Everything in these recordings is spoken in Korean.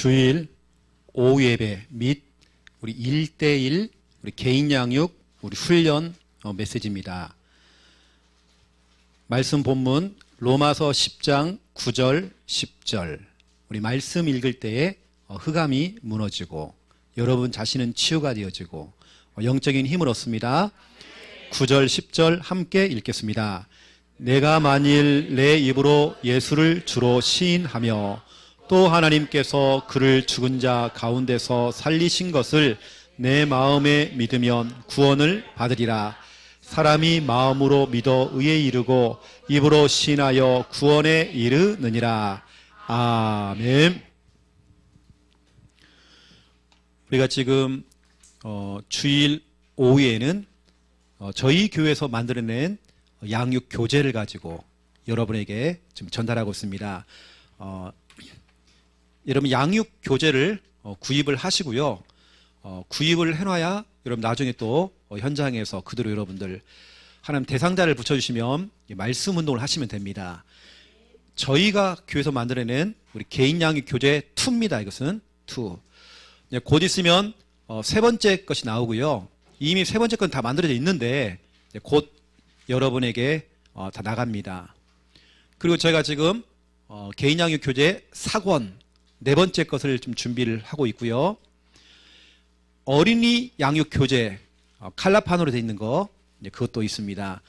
주일 오후 예배 및 우리 1대1 우리 개인 양육 우리 훈련 메시지입니다. 말씀 본문 로마서 10장 9절 10절 우리 말씀 읽을 때에 흑암이 무너지고 여러분 자신은 치유가 되어지고 영적인 힘을 얻습니다. 9절 10절 함께 읽겠습니다. 내가 만일 내 입으로 예수를 주로 시인하며 또 하나님께서 그를 죽은 자 가운데서 살리신 것을 내 마음에 믿으면 구원을 받으리라. 사람이 마음으로 믿어 의에 이르고 입으로 시인하여 구원에 이르느니라. 아멘. 우리가 지금 주일 오후에는 저희 교회에서 만들어낸 양육 교재를 가지고 여러분에게 지금 전달하고 있습니다. 여러분 양육 교재를 구입을 하시고요. 구입을 해놔야 여러분 나중에 또 현장에서 그대로 여러분들 하나님 대상자를 붙여주시면 말씀 운동을 하시면 됩니다. 저희가 교회에서 만들어낸 우리 개인 양육 교재 2입니다. 이것은 2. 곧 있으면 세 번째 것이 나오고요. 이미 세 번째 건 다 만들어져 있는데 곧 여러분에게 다 나갑니다. 그리고 저희가 지금 개인 양육 교재 4권 네 번째 것을 좀 준비를 하고 있고요. 어린이 양육 교재 칼라판으로 되어 있는 거 그것도 있습니다.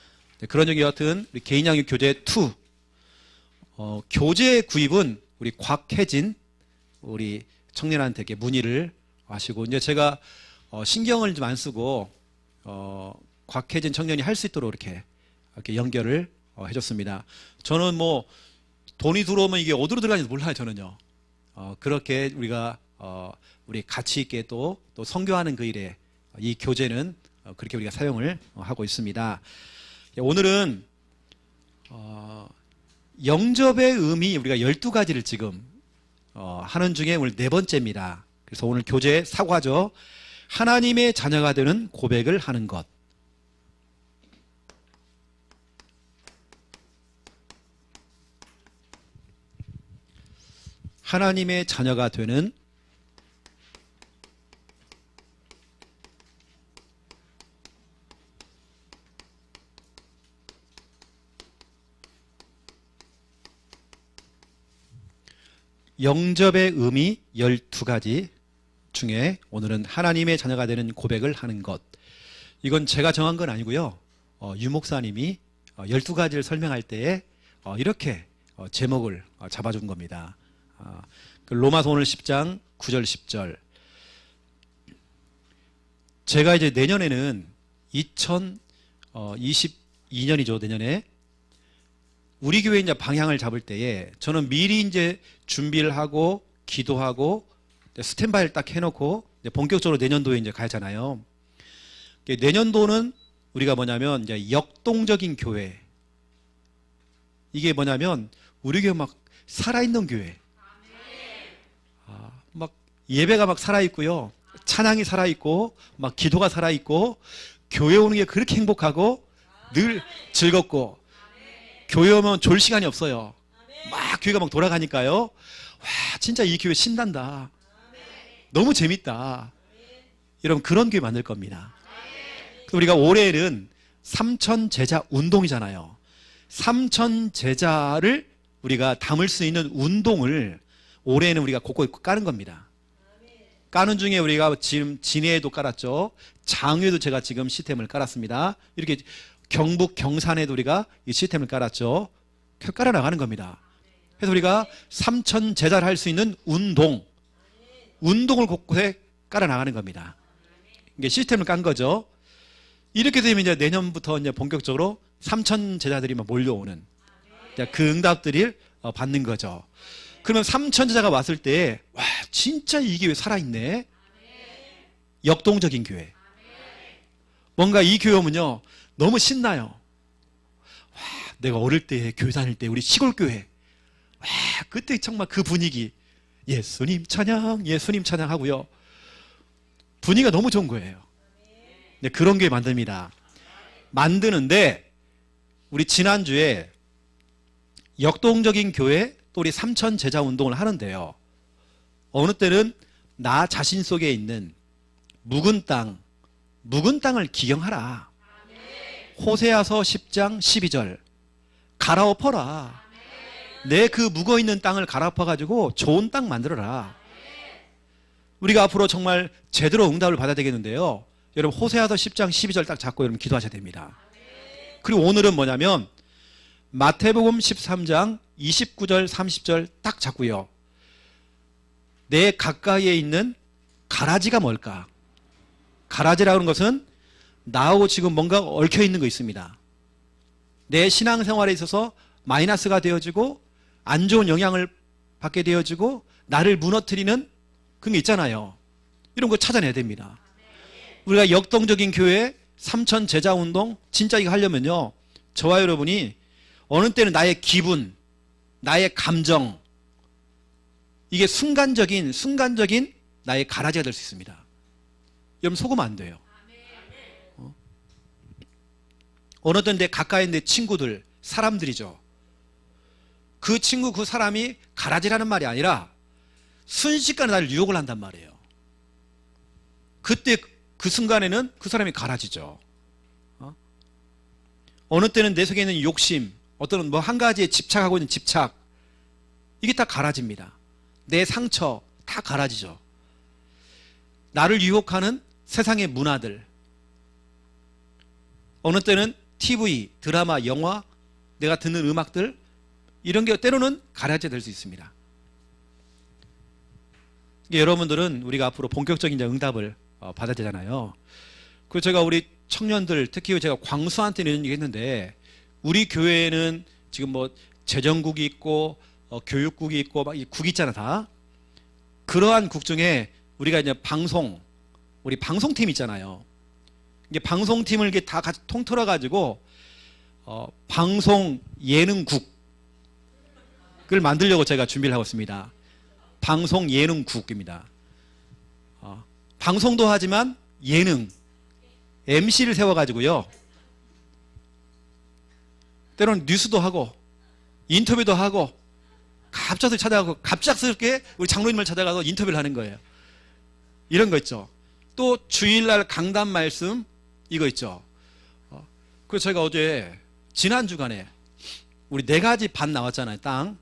그런 적이 같은 우리 개인 양육 교재 2 교재 구입은 우리 곽혜진 우리 청년한테 이렇게 문의를 하시고 이제 제가 신경을 좀 안 쓰고 곽혜진 청년이 할 수 있도록 이렇게 연결을 해줬습니다. 저는 뭐 돈이 들어오면 이게 어디로 들어가는지 몰라요. 저는요. 그렇게 우리가 우리 가치 있게 또 선교하는 그 일에 이 교재는 그렇게 우리가 사용을 하고 있습니다. 오늘은 영접의 의미 우리가 12가지를 지금 하는 중에 오늘 네 번째입니다. 그래서 오늘 교재 4과죠. 하나님의 자녀가 되는 고백을 하는 것. 하나님의 자녀가 되는 영접의 의미 12가지 중에 오늘은 하나님의 자녀가 되는 고백을 하는 것. 이건 제가 정한 건 아니고요. 유 목사님이 12가지를 설명할 때에 이렇게 제목을 잡아준 겁니다. 로마서 오늘 10장 9절 10절 제가 이제 내년에는 2022년이죠. 내년에 우리 교회 이제 방향을 잡을 때에 저는 미리 이제 준비를 하고 기도하고 스탠바이를 딱 해놓고 본격적으로 내년도에 이제 가잖아요. 내년도는 우리가 뭐냐면 이제 역동적인 교회. 이게 뭐냐면 우리 교회 막 살아있는 교회. 막 예배가 막 살아있고요. 찬양이 살아있고 막 기도가 살아있고 교회 오는 게 그렇게 행복하고 늘 즐겁고 교회 오면 졸 시간이 없어요. 막 교회가 막 돌아가니까요. 와 진짜 이 교회 신난다. 너무 재밌다. 여러분 그런 교회 만들 겁니다. 우리가 올해는 3천 제자 운동이잖아요. 3천 제자를 우리가 담을 수 있는 운동을 올해는 우리가 곳곳에 까는 겁니다. 까는 중에 우리가 지금 진해에도 깔았죠. 장외도 제가 지금 시스템을 깔았습니다. 이렇게 경북 경산에도 우리가 이 시스템을 깔았죠. 깔아 나가는 겁니다. 그래서 우리가 3천 제자를 할 수 있는 운동을 곳곳에 깔아 나가는 겁니다. 이게 시스템을 깐 거죠. 이렇게 되면 이제 내년부터 이제 본격적으로 3천 제자들이 몰려오는 그 응답들을 받는 거죠. 그러면 3천 제자가 왔을 때 와 진짜 이 교회 살아있네. 역동적인 교회. 뭔가 이 교회 오면요 너무 신나요. 와 내가 어릴 때 교회 다닐 때 우리 시골 교회 와 그때 정말 그 분위기 예수님 찬양 하고요. 분위기가 너무 좋은 거예요. 네, 그런 교회 만듭니다. 만드는데 우리 지난주에 역동적인 교회 또 우리 3천 제자 운동을 하는데요. 어느 때는 나 자신 속에 있는 묵은 땅을 기경하라. 호세아서 10장 12절 갈아엎어라. 내 그 묵어있는 땅을 갈아엎어가지고 좋은 땅 만들어라. 우리가 앞으로 정말 제대로 응답을 받아야 되겠는데요. 여러분 호세아서 10장 12절 딱 잡고 여러분 기도하셔야 됩니다. 그리고 오늘은 뭐냐면 마태복음 13장 29절 30절 딱 잡고요. 내 가까이에 있는 가라지가 뭘까? 가라지라고 하는 것은 나하고 지금 뭔가 얽혀 있는 거 있습니다. 내 신앙생활에 있어서 마이너스가 되어지고 안 좋은 영향을 받게 되어지고 나를 무너뜨리는 그런 게 있잖아요. 이런 거 찾아내야 됩니다. 우리가 역동적인 교회, 삼천 제자운동 진짜 이거 하려면요. 저와 여러분이 어느 때는 나의 기분, 나의 감정, 이게 순간적인 나의 가라지가 될 수 있습니다. 여러분 속으면 안 돼요. 어느 때는 내 가까이 있는 내 친구들, 사람들이죠. 그 친구, 그 사람이 가라지라는 말이 아니라 순식간에 나를 유혹을 한단 말이에요. 그때 그 순간에는 그 사람이 가라지죠. 어느 때는 내 속에 있는 욕심, 어떤 뭐 한 가지에 집착하고 있는 집착, 이게 다 가라집니다. 내 상처 다 가라지죠. 나를 유혹하는 세상의 문화들, 어느 때는 TV, 드라마, 영화, 내가 듣는 음악들, 이런 게 때로는 가라지가 될 수 있습니다. 여러분들은 우리가 앞으로 본격적인 응답을 받아야 되잖아요. 그래서 제가 우리 청년들, 특히 제가 광수한테 이런 얘기 했는데, 우리 교회에는 지금 뭐 재정국이 있고 교육국이 있고 막 이 국이 있잖아 다. 그러한 국 중에 우리가 이제 우리 방송팀 있잖아요. 이게 방송팀을 이렇게 다 같이 통틀어 가지고 방송 예능국을 만들려고 제가 준비를 하고 있습니다. 방송 예능국입니다. 방송도 하지만 예능 MC를 세워가지고요. 때로는 뉴스도 하고 인터뷰도 하고 갑작스럽게 찾아가고 갑작스럽게 우리 장로님을 찾아가서 인터뷰를 하는 거예요. 이런 거 있죠. 또 주일날 강단 말씀 이거 있죠. 그래서 저희가 어제 지난 주간에 우리 4가지 반 나왔잖아요. 땅.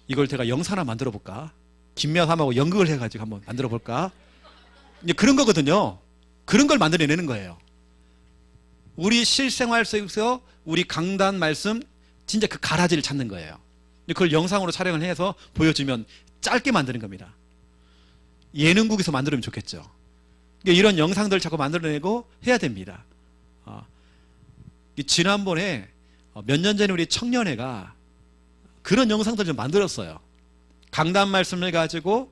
이걸 제가 영상 하나 만들어 볼까? 김미아삼하고 연극을 해가지고 한번 만들어 볼까? 이제 그런 거거든요. 그런 걸 만들어내는 거예요. 우리 실생활 속에서 우리 강단 말씀 진짜 그 가라지를 찾는 거예요. 그걸 영상으로 촬영을 해서 보여주면 짧게 만드는 겁니다. 예능국에서 만들면 좋겠죠. 이런 영상들을 자꾸 만들어내고 해야 됩니다. 지난번에 몇 년 전에 우리 청년회가 그런 영상들을 좀 만들었어요. 강단 말씀을 가지고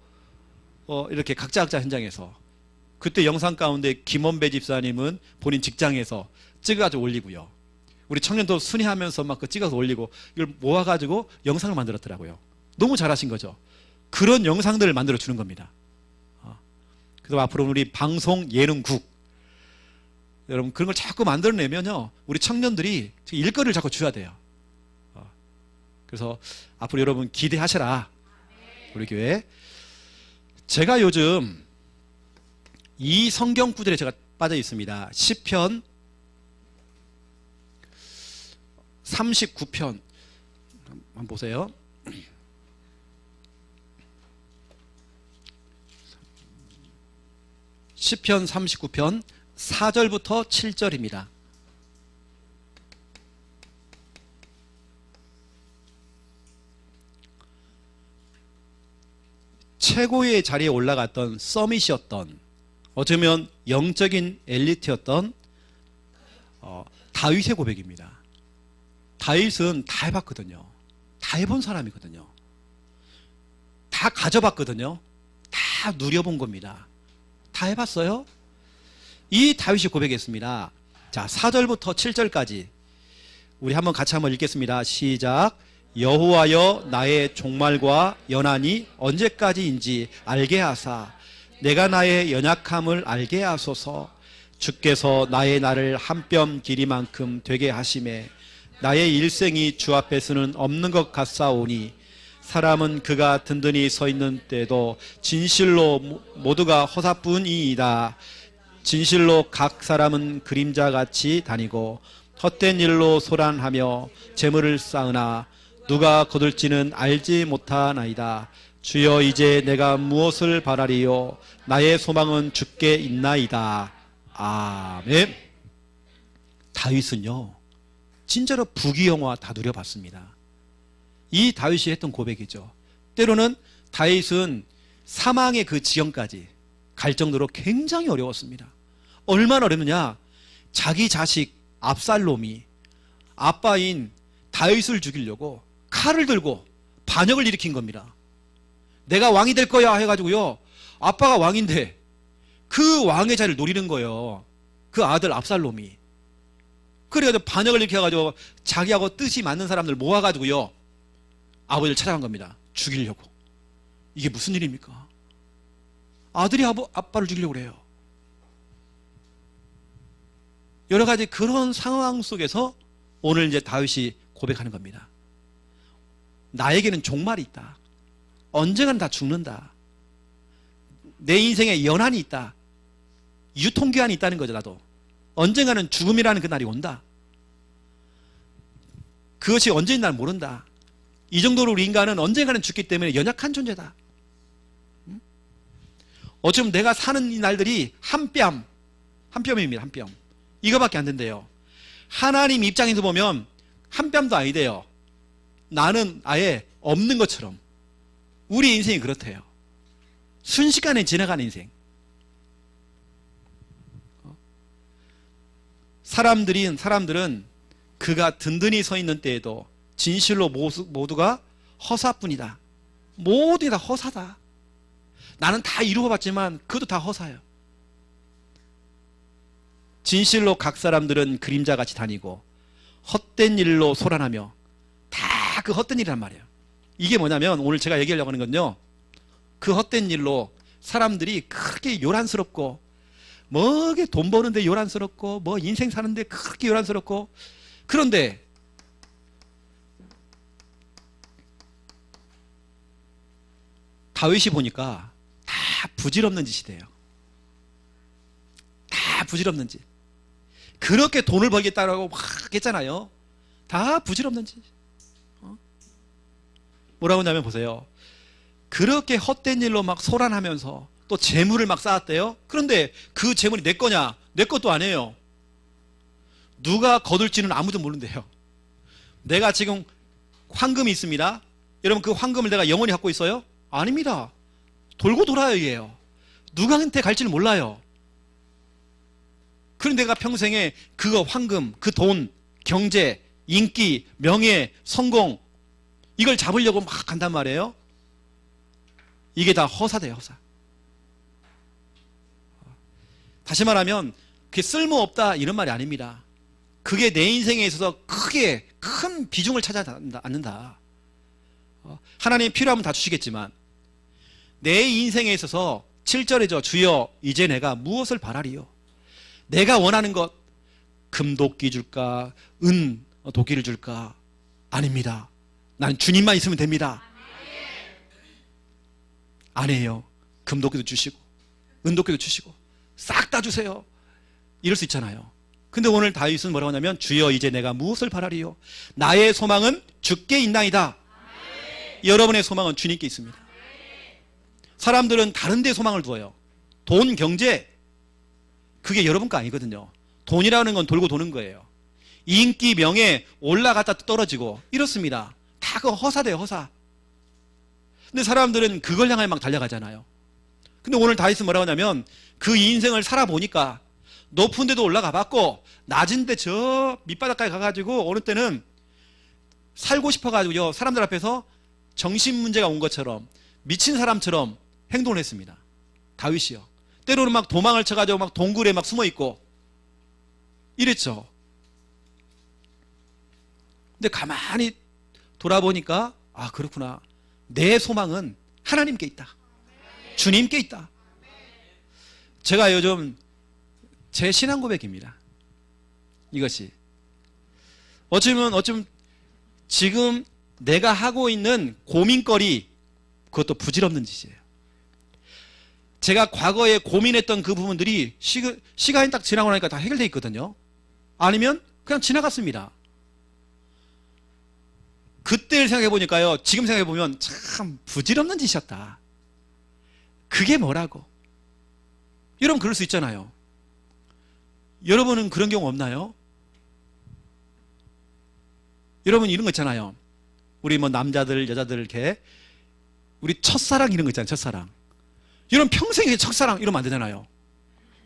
이렇게 각자 현장에서, 그때 영상 가운데 김원배 집사님은 본인 직장에서 찍어가지고 올리고요. 우리 청년도 순회하면서 막 그 찍어서 올리고 이걸 모아가지고 영상을 만들었더라고요. 너무 잘하신 거죠. 그런 영상들을 만들어 주는 겁니다. 그래서 앞으로 우리 방송 예능국, 여러분 그런 걸 자꾸 만들어내면요, 우리 청년들이 일거리를 자꾸 줘야 돼요. 그래서 앞으로 여러분 기대하셔라. 우리 교회. 제가 요즘 이 성경 구절에 제가 빠져 있습니다. 시편 39편 한번 보세요. 시편 39편 4절부터 7절입니다. 최고의 자리에 올라갔던 서밋이었던, 어쩌면 영적인 엘리트였던 다윗의 고백입니다. 다윗은 다 해봤거든요. 다 해본 사람이거든요. 다 가져봤거든요. 다 누려본 겁니다. 다 해봤어요? 이 다윗이 고백했습니다. 자, 4절부터 7절까지 우리 한번 같이 한번 읽겠습니다. 시작. 여호와여, 나의 종말과 연한이 언제까지인지 알게 하사 내가 나의 연약함을 알게 하소서. 주께서 나의 날을 한 뼘 길이만큼 되게 하심에 나의 일생이 주 앞에서는 없는 것 같사오니 사람은 그가 든든히 서 있는 때도 진실로 모두가 허사뿐이다. 진실로 각 사람은 그림자같이 다니고 헛된 일로 소란하며 재물을 쌓으나 누가 거둘지는 알지 못하나이다. 주여 이제 내가 무엇을 바라리요? 나의 소망은 주께 있나이다. 아멘. 다윗은요 진짜로 부귀영화 다 누려봤습니다. 이 다윗이 했던 고백이죠. 때로는 다윗은 사망의 그 지경까지 갈 정도로 굉장히 어려웠습니다. 얼마나 어렵느냐, 자기 자식 압살롬이 아빠인 다윗을 죽이려고 칼을 들고 반역을 일으킨 겁니다. 내가 왕이 될 거야 해가지고요, 아빠가 왕인데 그 왕의 자리를 노리는 거예요, 그 아들 압살롬이. 그래가지고 반역을 일으켜가지고 자기하고 뜻이 맞는 사람들 모아가지고요 아버지를 찾아간 겁니다. 죽이려고. 이게 무슨 일입니까? 아들이 아빠를 죽이려고 그래요. 여러 가지 그런 상황 속에서 오늘 이제 다윗이 고백하는 겁니다. 나에게는 종말이 있다. 언젠가는 다 죽는다. 내 인생에 연한이 있다. 유통기한이 있다는 거죠. 나도 언젠가는 죽음이라는 그 날이 온다. 그것이 언제인지 난 모른다. 이 정도로 우리 인간은 언젠가는 죽기 때문에 연약한 존재다. 어쩌면 내가 사는 이 날들이 한 뼘입니다. 한 뼘. 이거밖에 안 된대요. 하나님 입장에서 보면 한 뼘도 아니대요. 나는 아예 없는 것처럼. 우리 인생이 그렇대요. 순식간에 지나가는 인생. 사람들은 그가 든든히 서 있는 때에도 진실로 모두가 허사뿐이다. 모두 다 허사다. 나는 다 이루어봤지만 그것도 다 허사예요. 진실로 각 사람들은 그림자같이 다니고 헛된 일로 소란하며, 다 그 헛된 일이란 말이에요. 이게 뭐냐면 오늘 제가 얘기하려고 하는 건요, 그 헛된 일로 사람들이 크게 요란스럽고, 뭐게 돈 버는데 요란스럽고, 뭐 인생 사는데 크게 요란스럽고, 그런데 다윗이 보니까 다 부질없는 짓이래요. 다 부질없는 짓. 그렇게 돈을 벌겠다고 막 했잖아요. 다 부질없는 짓. 뭐라고 하냐면 보세요. 그렇게 헛된 일로 막 소란하면서 또 재물을 막 쌓았대요. 그런데 그 재물이 내 거냐? 내 것도 아니에요. 누가 거둘지는 아무도 모른대요. 내가 지금 황금이 있습니다. 여러분 그 황금을 내가 영원히 갖고 있어요? 아닙니다. 돌고 돌아요 이게요. 누구한테 갈지는 몰라요. 그런데 내가 평생에 그거 황금, 그 돈, 경제, 인기, 명예, 성공, 이걸 잡으려고 막 간단 말이에요. 이게 다 허사돼요, 허사. 다시 말하면 그게 쓸모없다 이런 말이 아닙니다. 그게 내 인생에 있어서 크게 큰 비중을 차지하지 않는다. 하나님 필요하면 다 주시겠지만 내 인생에 있어서 7절이죠. 주여 이제 내가 무엇을 바라리요? 내가 원하는 것, 금도끼 줄까? 은 도끼를 줄까? 아닙니다. 난 주님만 있으면 됩니다. 아니에요. 금도끼도 주시고 은도끼도 주시고 싹 다 주세요. 이럴 수 있잖아요. 근데 오늘 다윗은 뭐라고 하냐면 주여 이제 내가 무엇을 바라리요? 나의 소망은 주께 있나이다. 여러분의 소망은 주님께 있습니다. 사람들은 다른 데 소망을 두어요. 돈, 경제, 그게 여러분 거 아니거든요. 돈이라는 건 돌고 도는 거예요. 인기, 명예 올라갔다 떨어지고 이렇습니다. 다 그거 허사돼요, 허사. 근데 사람들은 그걸 향해 막 달려가잖아요. 근데 오늘 다윗은 뭐라고 하냐면 그 인생을 살아보니까 높은 데도 올라가 봤고 낮은 데 저 밑바닥까지 가가지고 어느 때는 살고 싶어가지고요 사람들 앞에서 정신문제가 온 것처럼 미친 사람처럼 행동을 했습니다. 다윗이요. 때로는 막 도망을 쳐가지고 막 동굴에 막 숨어있고 이랬죠. 근데 가만히 돌아보니까 아 그렇구나. 내 소망은 하나님께 있다. 주님께 있다. 제가 요즘 제 신앙 고백입니다. 이것이 어쩌면 지금 내가 하고 있는 고민거리, 그것도 부질없는 짓이에요. 제가 과거에 고민했던 그 부분들이 시간이 딱 지나고 나니까 다 해결되어 있거든요. 아니면 그냥 지나갔습니다. 그때를 생각해 보니까요, 지금 생각해 보면 참 부질없는 짓이었다. 그게 뭐라고? 여러분 그럴 수 있잖아요. 여러분은 그런 경우 없나요? 여러분 이런 거 있잖아요. 우리 뭐 남자들 여자들 이렇게 우리 첫사랑 이런 거 있잖아요. 첫사랑. 여러분 평생에 첫사랑 이러면 안 되잖아요.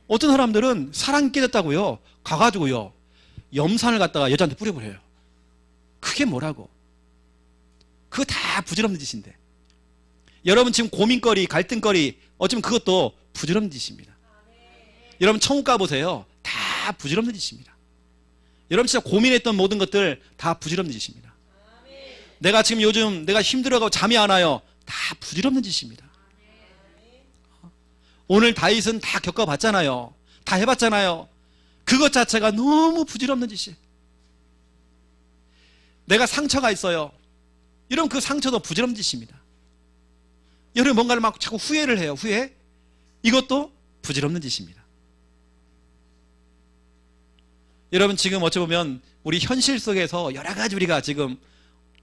어떤 사람들은 사랑이 깨졌다고요 가가지고요 염산을 갖다가 여자한테 뿌려버려요. 그게 뭐라고? 그거 다 부질없는 짓인데. 여러분 지금 고민거리, 갈등거리, 어쩌면 그것도 부질없는 짓입니다. 여러분 천국 가보세요. 다 부질없는 짓입니다. 여러분 진짜 고민했던 모든 것들 다 부질없는 짓입니다. 내가 지금 요즘 내가 힘들어가고 잠이 안 와요. 다 부질없는 짓입니다. 오늘 다윗은 다 겪어봤잖아요. 다 해봤잖아요. 그것 자체가 너무 부질없는 짓이에요. 내가 상처가 있어요. 이러면 그 상처도 부질없는 짓입니다. 여러분 뭔가를 막 자꾸 후회를 해요. 후회. 이것도 부질없는 짓입니다. 여러분 지금 어찌 보면 우리 현실 속에서 여러 가지 우리가 지금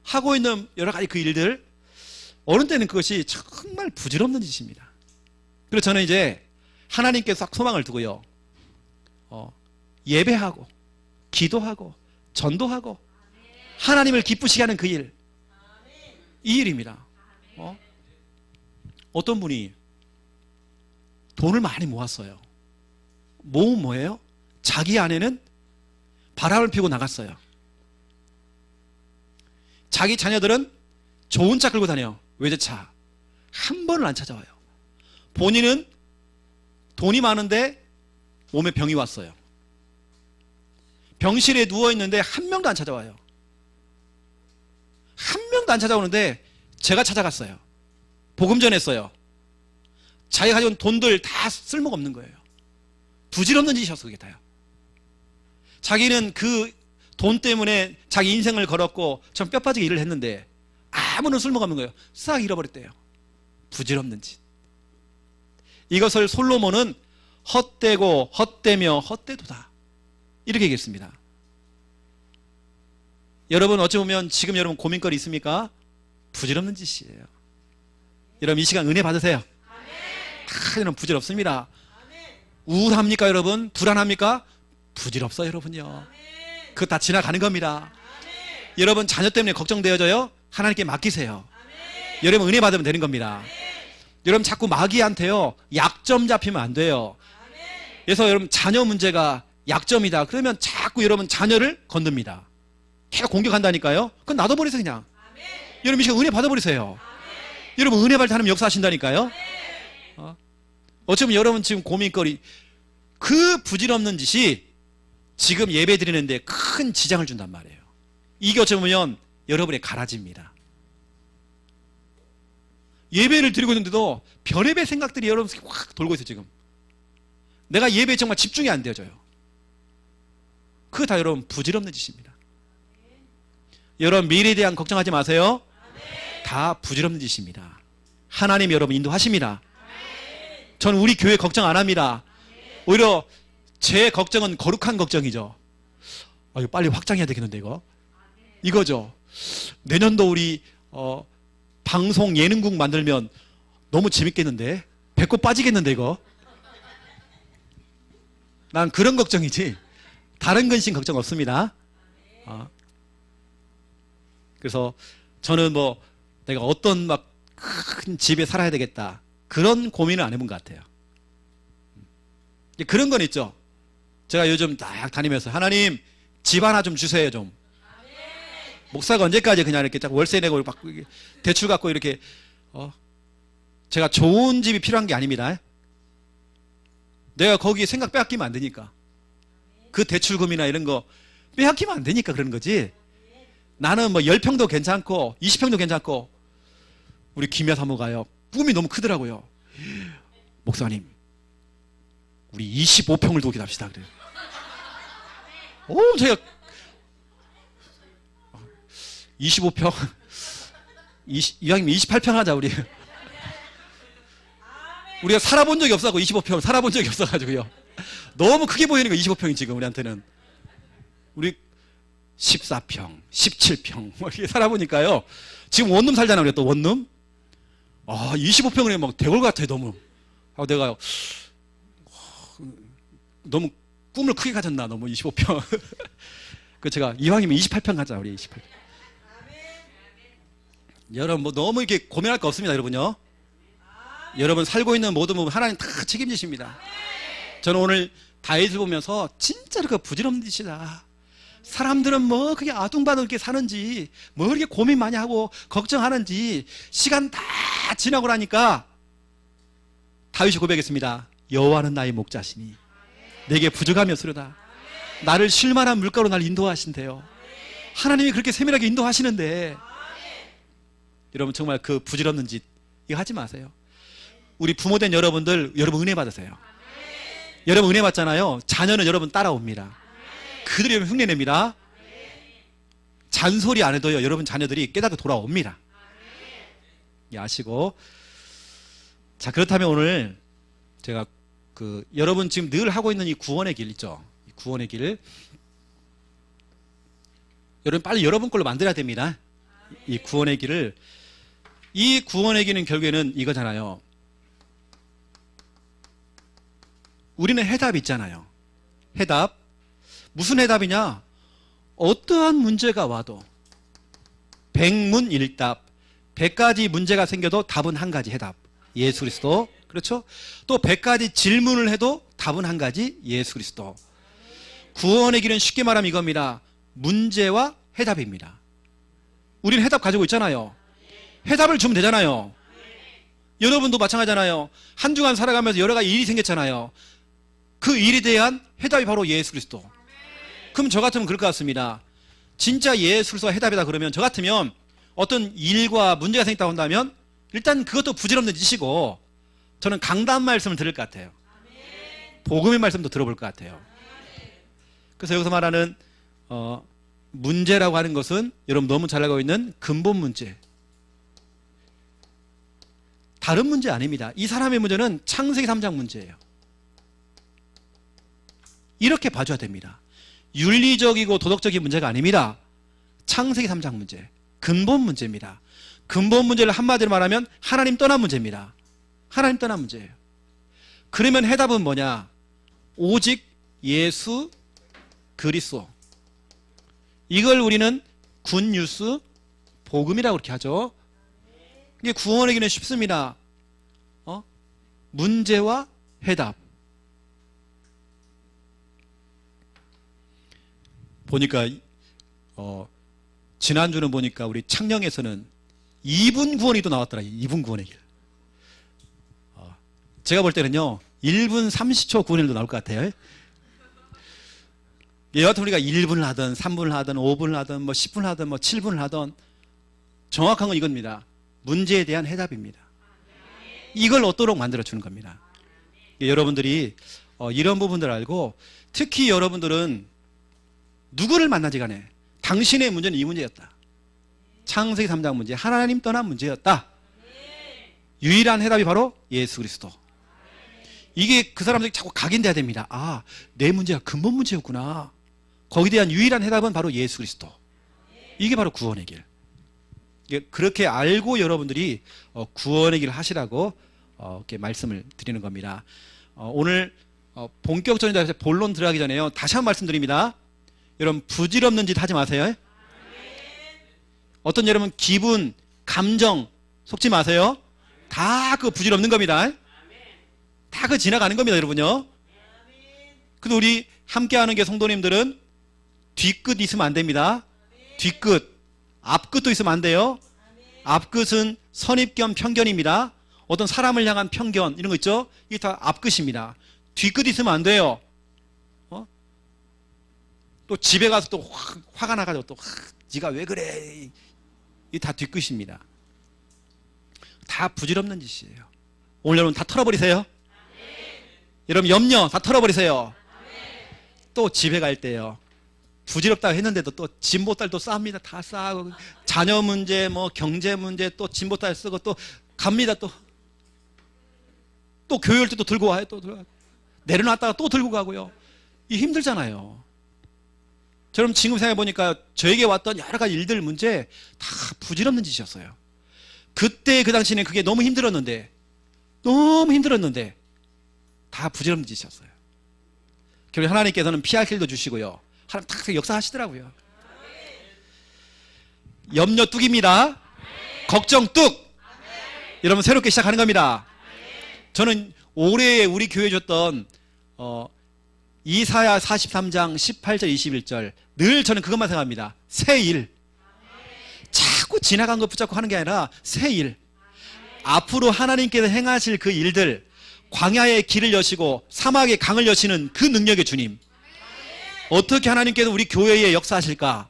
하고 있는 여러 가지 그 일들, 어느 때는 그것이 정말 부질없는 짓입니다. 그래서 저는 이제 하나님께 싹 소망을 두고요, 예배하고 기도하고 전도하고 하나님을 기쁘시게 하는 그 일, 이 일입니다. 어떤 분이 돈을 많이 모았어요. 모은 뭐예요? 자기 아내는 바람을 피우고 나갔어요. 자기 자녀들은 좋은 차 끌고 다녀요. 외제차. 한 번을 안 찾아와요. 본인은 돈이 많은데 몸에 병이 왔어요. 병실에 누워있는데 한 명도 안 찾아와요. 한 명도 안 찾아오는데 제가 찾아갔어요. 복음 전했어요. 자기가 가져온 돈들 다 쓸모가 없는 거예요. 부질없는 짓이었어. 그게 다요. 자기는 그 돈 때문에 자기 인생을 걸었고 전 뼈빠지게 일을 했는데 아무런 쓸모가 없는 거예요. 싹 잃어버렸대요. 부질없는 짓. 이것을 솔로몬은 헛되고 헛되며 헛되도다, 이렇게 얘기했습니다. 여러분 어찌 보면 지금 여러분 고민거리 있습니까? 부질없는 짓이에요. 여러분 이 시간 은혜 받으세요. 다 여러분 부질없습니다. 우울합니까 여러분? 불안합니까? 부질없어요 여러분요. 그거 다 지나가는 겁니다. 여러분 자녀 때문에 걱정되어져요? 하나님께 맡기세요. 여러분 은혜 받으면 되는 겁니다. 여러분 자꾸 마귀한테요 약점 잡히면 안 돼요. 그래서 여러분 자녀 문제가 약점이다 그러면 자꾸 여러분 자녀를 건듭니다. 계속 공격한다니까요. 그건 놔둬버리세요 그냥. 여러분 이 시간 은혜 받아버리세요. 여러분 은혜 받을 때 하나님 역사하신다니까요. 어쩌면 여러분 지금 고민거리, 그 부질없는 짓이 지금 예배 드리는데 큰 지장을 준단 말이에요. 이게 어쩌면 여러분의 가라지입니다. 예배를 드리고 있는데도 별의별 생각들이 여러분 확 돌고 있어요. 지금 내가 예배에 정말 집중이 안 되어져요. 그거 다 여러분 부질없는 짓입니다. 여러분 미래에 대한 걱정하지 마세요. 다 부질없는 짓입니다. 하나님 여러분 인도하십니다. 저는 우리 교회 걱정 안 합니다. 오히려 제 걱정은 거룩한 걱정이죠. 이거 빨리 확장해야 되겠는데 이거죠. 내년도 우리 방송 예능국 만들면 너무 재밌겠는데, 배꼽 빠지겠는데 이거. 난 그런 걱정이지 다른 근심 걱정 없습니다. 그래서 저는 뭐 내가 어떤 막 큰 집에 살아야 되겠다 그런 고민을 안 해본 것 같아요. 그런 건 있죠. 제가 요즘 딱 다니면서 하나님 집 하나 좀 주세요 좀. 목사가 언제까지 그냥 이렇게 딱 월세 내고 막 대출 갖고 이렇게 제가 좋은 집이 필요한 게 아닙니다. 내가 거기에 생각 빼앗기면 안 되니까. 그 대출금이나 이런 거 빼앗기면 안 되니까 그러는 거지. 나는 뭐 10평도 괜찮고 20평도 괜찮고. 우리 김야 사모가요 꿈이 너무 크더라고요. 목사님 우리 25평을 두고 합시다 그래요. 제가 25평 이왕이면 28평 하자, 우리. 우리가 살아본 적이 없어가지고 25평 살아본 적이 없어가지고요. 너무 크게 보이는 거 25평이 지금 우리한테는. 우리 14평, 17평 뭐 이렇게 살아보니까요. 지금 원룸 살잖아, 우리가 또 원룸. 25평은 막 대궐 같아 너무. 하고 내가 너무 꿈을 크게 가졌나 너무 25평. 그 제가 이왕이면 28평 가자, 우리 28평. 여러분 뭐 너무 이렇게 고민할 거 없습니다, 여러분요. 여러분 살고 있는 모든 부분 하나님 다 책임지십니다. 저는 오늘 다윗을 보면서 진짜로 그 부질없는 짓이다. 사람들은 뭐 그게 아둥바둥 이렇게 사는지, 뭐 이렇게 고민 많이 하고 걱정하는지, 시간 다 지나고 나니까 다윗이 고백했습니다. 여호와는 나의 목자시니 내게 부족함이 없으려다. 나를 쉴만한 물가로 날 인도하신대요. 하나님이 그렇게 세밀하게 인도하시는데 여러분 정말 그 부질없는 짓 이거 하지 마세요. 우리 부모된 여러분들, 여러분 은혜 받으세요. 여러분 은혜 받잖아요. 자녀는 여러분 따라옵니다. 그들이 여러분 흉내냅니다. 잔소리 안 해도요, 여러분 자녀들이 깨닫고 돌아옵니다. 아시고. 자, 그렇다면 오늘 제가 여러분 지금 늘 하고 있는 이 구원의 길 있죠? 이 구원의 길. 여러분 빨리 여러분 걸로 만들어야 됩니다. 이 구원의 길을. 이 구원의 길은 결국에는 이거잖아요. 우리는 해답이 있잖아요. 해답. 무슨 해답이냐? 어떠한 문제가 와도 백문일답, 100가지 문제가 생겨도 답은 한 가지, 해답. 예수 그리스도. 그렇죠? 또 100가지 질문을 해도 답은 한 가지, 예수 그리스도. 구원의 길은 쉽게 말하면 이겁니다. 문제와 해답입니다. 우리는 해답 가지고 있잖아요. 해답을 주면 되잖아요. 여러분도 마찬가지잖아요. 한 주간 살아가면서 여러 가지 일이 생겼잖아요. 그 일에 대한 해답이 바로 예수 그리스도. 그럼 저 같으면 그럴 것 같습니다. 진짜 예수 그리스도가 해답이다 그러면, 저 같으면 어떤 일과 문제가 생겼다고 한다면 일단 그것도 부질없는 짓이고, 저는 강단 말씀을 들을 것 같아요. 복음의 말씀도 들어볼 것 같아요. 그래서 여기서 말하는 문제라고 하는 것은 여러분 너무 잘 알고 있는 근본 문제, 다른 문제 아닙니다. 이 사람의 문제는 창세기 3장 문제예요. 이렇게 봐줘야 됩니다. 윤리적이고 도덕적인 문제가 아닙니다. 창세기 3장 문제, 근본 문제입니다. 근본 문제를 한마디로 말하면 하나님 떠난 문제입니다. 하나님 떠난 문제예요. 그러면 해답은 뭐냐? 오직 예수 그리스도. 이걸 우리는 굿뉴스, 복음이라고 그렇게 하죠. 이게 구원의 길은 쉽습니다. 문제와 해답. 보니까 지난주는 보니까 우리 창녕에서는 2분 구원이 또 나왔더라. 2분 구원의 길. 제가 볼 때는요 1분 30초 구원의 길도 나올 것 같아요. 여하튼 우리가 1분을 하든 3분을 하든 5분을 하든 뭐 10분을 하든 뭐 7분을 하든 정확한 건 이겁니다. 문제에 대한 해답입니다. 이걸 얻도록 만들어주는 겁니다. 여러분들이 이런 부분들을 알고, 특히 여러분들은 누구를 만나지 간에 당신의 문제는 이 문제였다. 창세기 3장 문제, 하나님 떠난 문제였다. 유일한 해답이 바로 예수 그리스도. 이게 그 사람들이 자꾸 각인돼야 됩니다. 아, 내 문제가 근본 문제였구나. 거기에 대한 유일한 해답은 바로 예수 그리스도. 이게 바로 구원의 길. 그렇게 알고 여러분들이 구원의 길을 하시라고 이렇게 말씀을 드리는 겁니다. 오늘 본격적인 본론 들어가기 전에요, 다시 한번 말씀드립니다. 여러분 부질없는 짓 하지 마세요. 어떤 여러분 기분, 감정 속지 마세요. 다 그 부질없는 겁니다. 다 그 지나가는 겁니다, 여러분요. 근데 우리 함께하는 게 성도님들은 뒤끝 있으면 안 됩니다. 뒤끝. 앞끝도 있으면 안 돼요. 앞끝은 선입견, 편견입니다. 어떤 사람을 향한 편견 이런 거 있죠? 이게 다 앞끝입니다. 뒤끝 있으면 안 돼요. 또 집에 가서 또 화가 나가지고 또 네가 왜 그래? 이게 다 뒤끝입니다. 다 부질없는 짓이에요. 오늘 여러분 다 털어버리세요. 여러분 염려 다 털어버리세요. 또 집에 갈 때요, 부질없다고 했는데도 또 진보딸 또 쌉니다. 다 싸고 자녀 문제, 뭐 경제 문제 또 진보딸 쓰고 또 갑니다. 또 교회 올 때 또 들고 와요. 또 들고 와요. 내려놨다가 또 들고 가고요. 이 힘들잖아요. 저는 지금 생각해 보니까 저에게 왔던 여러 가지 일들 문제 다 부질없는 짓이었어요. 그때 그 당시에는 그게 너무 힘들었는데 다 부질없는 짓이었어요. 결국 하나님께서는 피할 길도 주시고요. 하나님 탁 역사하시더라고요. 염려 뚝입니다. 걱정 뚝. 여러분 새롭게 시작하는 겁니다. 저는 올해 우리 교회 줬던 이사야 43장 18절 21절 늘 저는 그것만 생각합니다. 새 일. 자꾸 지나간 것 붙잡고 하는 게 아니라 새 일. 앞으로 하나님께서 행하실 그 일들, 광야의 길을 여시고 사막의 강을 여시는 그 능력의 주님. 어떻게 하나님께서 우리 교회에 역사하실까?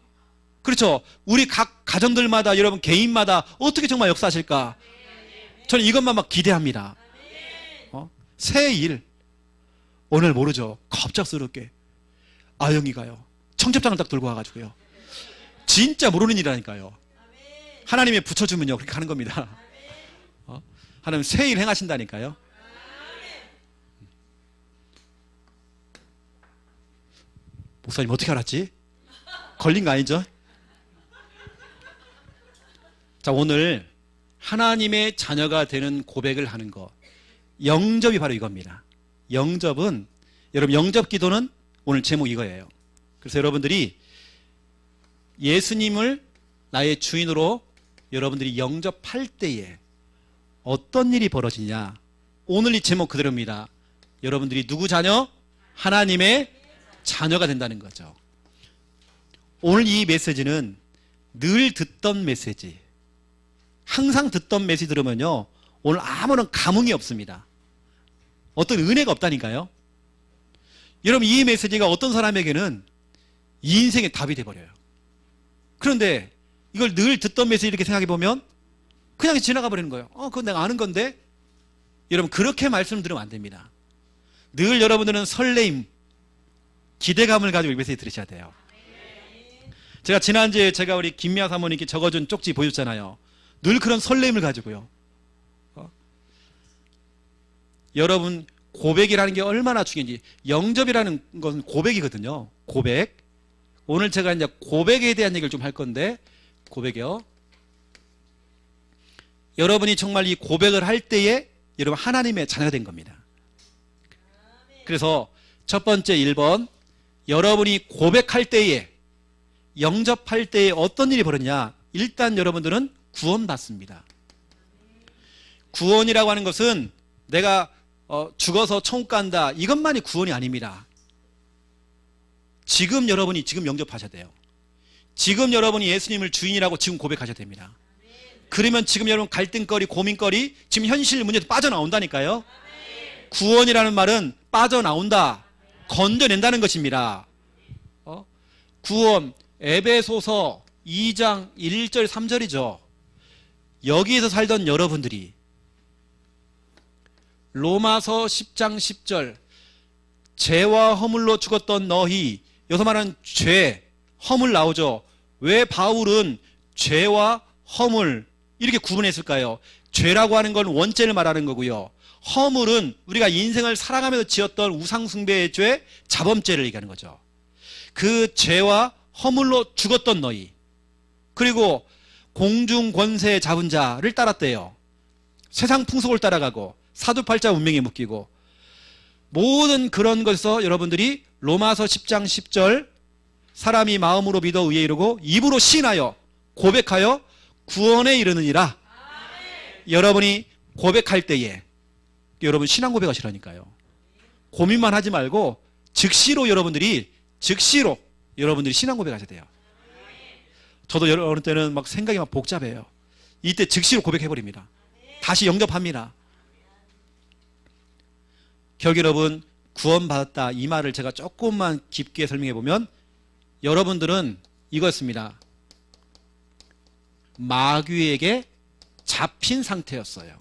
그렇죠. 우리 각 가정들마다 여러분 개인마다 어떻게 정말 역사하실까? 저는 이것만 막 기대합니다. 새 일. 오늘 모르죠. 갑작스럽게 아영이가요. 청첩장을 딱 들고 와가지고요. 진짜 모르는 일이라니까요. 하나님이 붙여주면요. 그렇게 하는 겁니다. 하나님 새 일 행하신다니까요. 목사님 어떻게 알았지? 걸린 거 아니죠? 자, 오늘 하나님의 자녀가 되는 고백을 하는 거. 영접이 바로 이겁니다. 영접은, 여러분 영접 기도는 오늘 제목 이거예요. 그래서 여러분들이 예수님을 나의 주인으로 여러분들이 영접할 때에 어떤 일이 벌어지냐. 오늘 이 제목 그대로입니다. 여러분들이 누구 자녀? 하나님의 자녀가 된다는 거죠. 오늘 이 메시지는 늘 듣던 메시지, 항상 듣던 메시지 들으면요 오늘 아무런 감흥이 없습니다. 어떤 은혜가 없다니까요. 여러분 이 메시지가 어떤 사람에게는 인생의 답이 돼버려요. 그런데 이걸 늘 듣던 메시지 이렇게 생각해 보면 그냥 지나가 버리는 거예요. 그건 내가 아는 건데. 여러분 그렇게 말씀을 들으면 안 됩니다. 늘 여러분들은 설레임, 기대감을 가지고 이 메시지 들으셔야 돼요. 제가 지난주에 제가 우리 김미아 사모님께 적어준 쪽지 보여줬잖아요. 늘 그런 설렘을 가지고요. 여러분 고백이라는 게 얼마나 중요한지. 영접이라는 것은 고백이거든요. 고백. 오늘 제가 이제 고백에 대한 얘기를 좀 할 건데, 고백이요. 여러분이 정말 이 고백을 할 때에 여러분 하나님의 자녀가 된 겁니다. 그래서 첫 번째 1번, 여러분이 고백할 때에, 영접할 때에 어떤 일이 벌어지냐. 일단 여러분들은 구원받습니다. 구원이라고 하는 것은 내가 죽어서 천국 간다, 이것만이 구원이 아닙니다. 지금 여러분이 지금 영접하셔야 돼요. 지금 여러분이 예수님을 주인이라고 지금 고백하셔야 됩니다. 그러면 지금 여러분 갈등거리, 고민거리, 지금 현실 문제도 빠져나온다니까요. 구원이라는 말은 빠져나온다, 건져낸다는 것입니다. 구원, 에베소서 2장 1절 3절이죠. 여기에서 살던 여러분들이 로마서 10장 10절, 죄와 허물로 죽었던 너희, 여기서 말하는 죄, 허물 나오죠. 왜 바울은 죄와 허물 이렇게 구분했을까요? 죄라고 하는 건 원죄를 말하는 거고요. 허물은 우리가 인생을 살아가면서 지었던 우상숭배의 죄, 자범죄를 얘기하는 거죠. 그 죄와 허물로 죽었던 너희, 그리고 공중권세 잡은 자를 따랐대요. 세상 풍속을 따라가고 사두팔자 운명에 묶이고, 모든 그런 것에서 여러분들이 로마서 10장 10절, 사람이 마음으로 믿어 의에 이르고 입으로 시인하여 고백하여 구원에 이르느니라. 여러분이 고백할 때에, 여러분 신앙 고백하시라니까요. 고민만 하지 말고 즉시로 여러분들이 신앙 고백하셔야 돼요. 저도 어느 때는 막 생각이 막 복잡해요. 이때 즉시로 고백해버립니다. 다시 영접합니다. 결국 여러분 구원받았다, 이 말을 제가 조금만 깊게 설명해 보면, 여러분들은 이거였습니다. 마귀에게 잡힌 상태였어요.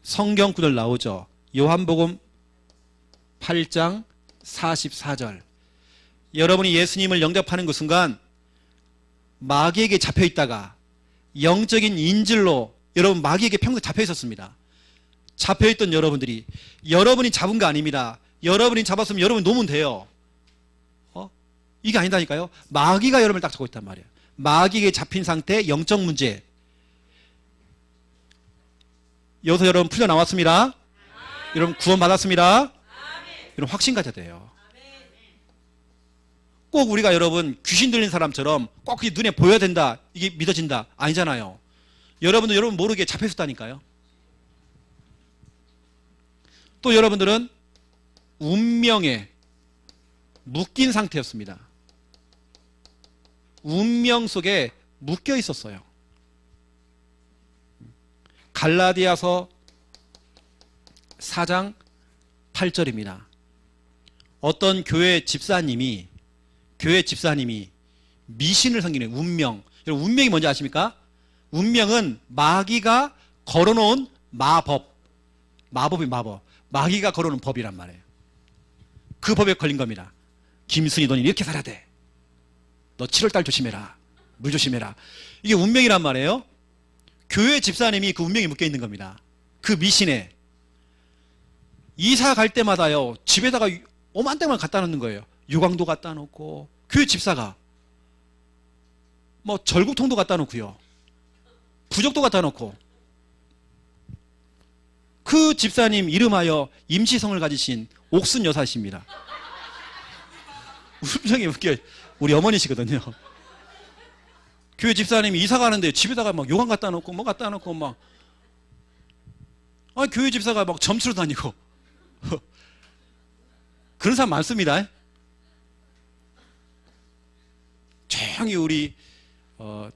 성경 구절 나오죠. 요한복음 8장 44절. 여러분이 예수님을 영접하는 그 순간 마귀에게 잡혀 있다가 영적인 인질로 여러분 마귀에게 평생 잡혀 있었습니다. 잡혀 있던 여러분들이 여러분이 잡은 거 아닙니다. 여러분이 잡았으면 여러분이 놓으면 돼요. 이게 아니다니까요. 마귀가 여러분을 딱 잡고 있단 말이에요. 마귀에게 잡힌 상태, 영적 문제. 여기서 여러분 풀려 나왔습니다. 여러분 구원 받았습니다. 여러분 확신 가져야 돼요. 꼭 우리가 여러분 귀신 들린 사람처럼 꼭 눈에 보여야 된다, 이게 믿어진다, 아니잖아요. 여러분도 여러분 모르게 잡혀 있었다니까요. 또 여러분들은 운명에 묶인 상태였습니다. 운명 속에 묶여 있었어요. 갈라디아서 4장 8절입니다. 어떤 교회 집사님이 미신을 섬기는 운명. 여러분 운명이 뭔지 아십니까? 운명은 마귀가 걸어놓은 마법. 마법이 마법. 마귀가 걸어놓은 법이란 말이에요. 그 법에 걸린 겁니다. 김순이 너는 이렇게 살아야 돼. 너 7월달 조심해라. 물 조심해라. 이게 운명이란 말이에요. 교회 집사님이 그 운명이 묶여 있는 겁니다. 그 미신에. 이사 갈 때마다요, 집에다가 오만대만 갖다 놓는 거예요. 유광도 갖다 놓고, 교회 집사가. 뭐, 절국통도 갖다 놓고요. 부적도 갖다 놓고. 그 집사님 이름하여 임시성을 가지신 옥순 여사십니다. 운명이 묶여, 우리 어머니시거든요. 교회 집사님이 이사 가는데 집에다가 막 요강 갖다 놓고, 뭐 갖다 놓고, 막. 교회 집사가 막 점수로 다니고. 그런 사람 많습니다. 조용히 우리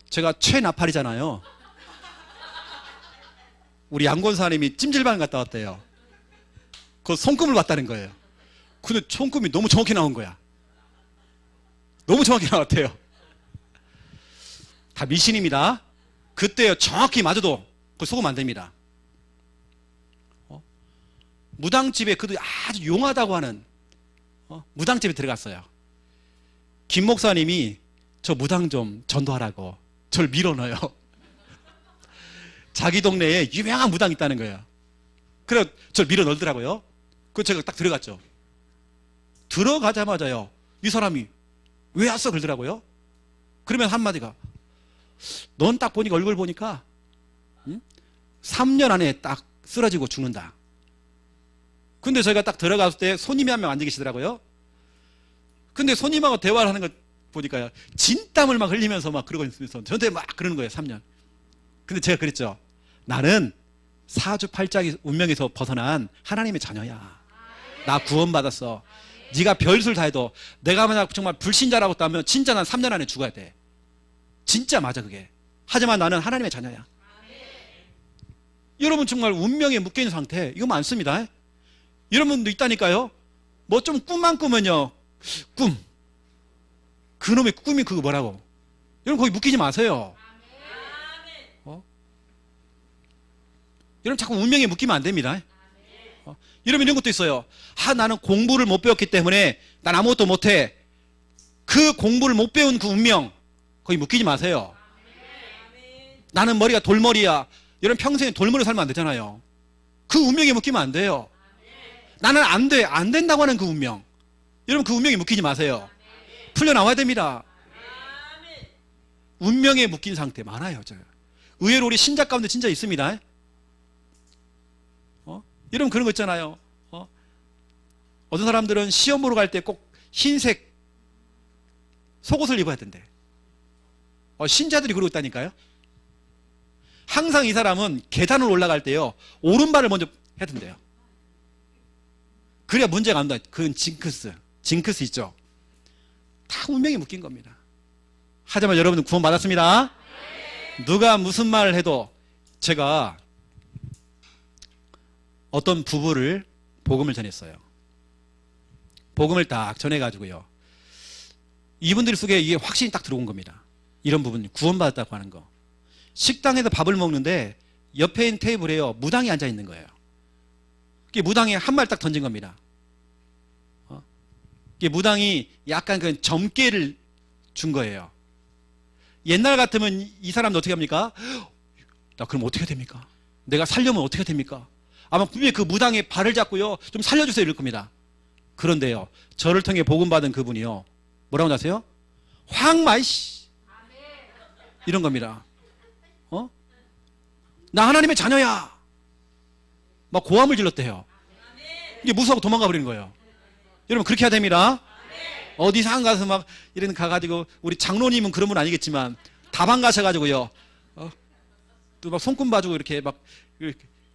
제가 최나팔이잖아요. 우리 양권사님이 찜질방 갔다 왔대요. 그 손금을 봤다는 거예요. 근데 손금이 너무 정확히 나온 거야. 너무 정확히 나왔대요. 다 미신입니다. 그때 정확히 맞아도 그 속으면 안 됩니다. 무당집에 그도 아주 용하다고 하는 무당집에 들어갔어요. 김 목사님이 저 무당 좀 전도하라고 저를 밀어넣어요. 자기 동네에 유명한 무당 있다는 거예요. 그래 저를 밀어넣더라고요. 그 제가 딱 들어갔죠. 들어가자마자요, 이 사람이 왜 왔어 그러더라고요. 그러면 한마디가, 넌 딱 보니까 얼굴 보니까 3년 안에 딱 쓰러지고 죽는다. 근데 저희가 딱 들어갔을 때 손님이 한 명 앉아 계시더라고요. 근데 손님하고 대화를 하는 거 보니까요, 진땀을 막 흘리면서 막 그러고 있으면서 저한테 막 그러는 거예요. 3년. 근데 제가 그랬죠. 나는 사주팔자기 운명에서 벗어난 하나님의 자녀야. 나 구원받았어. 네가 별술 다 해도 내가 만약 정말 불신자라고 했다면 진짜 난 3년 안에 죽어야 돼. 진짜 맞아 그게. 하지만 나는 하나님의 자녀야. 여러분 정말 운명에 묶여있는 상태 이거 많습니다. 여러분도 있다니까요. 뭐 좀 꿈만 꾸면요, 꿈, 그놈의 꿈이 그거 뭐라고. 여러분 거기 묶이지 마세요. 여러분 자꾸 운명에 묶이면 안 됩니다. 여러분 이런 것도 있어요. 나는 공부를 못 배웠기 때문에 난 아무것도 못해. 그 공부를 못 배운 그 운명 거기 묶이지 마세요. 나는 머리가 돌머리야. 여러분 평생에 돌머리 살면 안 되잖아요. 그 운명에 묶이면 안 돼요. 나는 안 돼, 안 된다고 하는 그 운명, 여러분 그 운명에 묶이지 마세요. 풀려나와야 됩니다. 운명에 묶인 상태 많아요. 의외로 우리 신자 가운데 진짜 있습니다. 여러분 그런 거 있잖아요. 어떤 사람들은 시험 보러 갈 때 꼭 흰색 속옷을 입어야 된대. 신자들이 그러고 있다니까요. 항상 이 사람은 계단을 올라갈 때요, 오른발을 먼저 해야 된대요. 그래야 문제가 안 나요. 그건 징크스 있죠. 다 운명에 묶인 겁니다. 하지만 여러분은 구원 받았습니다. 누가 무슨 말을 해도, 제가 어떤 부부를 복음을 전했어요. 복음을 딱 전해가지고요, 이분들 속에 이게 확신이 딱 들어온 겁니다. 이런 부분 구원받았다고 하는 거. 식당에서 밥을 먹는데 옆에 있는 테이블에요, 무당이 앉아 있는 거예요. 무당이 한 말 딱 던진 겁니다. 이게 무당이 약간 그 점괘를 준 거예요. 옛날 같으면 이 사람도 어떻게 합니까? 나 그럼 어떻게 됩니까? 내가 살려면 어떻게 됩니까? 아마 분명히 그 무당의 발을 잡고요, 좀 살려주세요 이럴 겁니다. 그런데요, 저를 통해 복음받은 그분이요, 뭐라고 하세요? 황마이씨 이런 겁니다. 나 하나님의 자녀야 막 고함을 질렀대요. 이게 무서워서 도망가 버리는 거예요. 여러분 그렇게 해야 됩니다. 어디 상 가서 막 이런 가가지고, 우리 장로님은 그런 분 아니겠지만 다방 가셔가지고요, 또 막 손금 봐주고 이렇게 막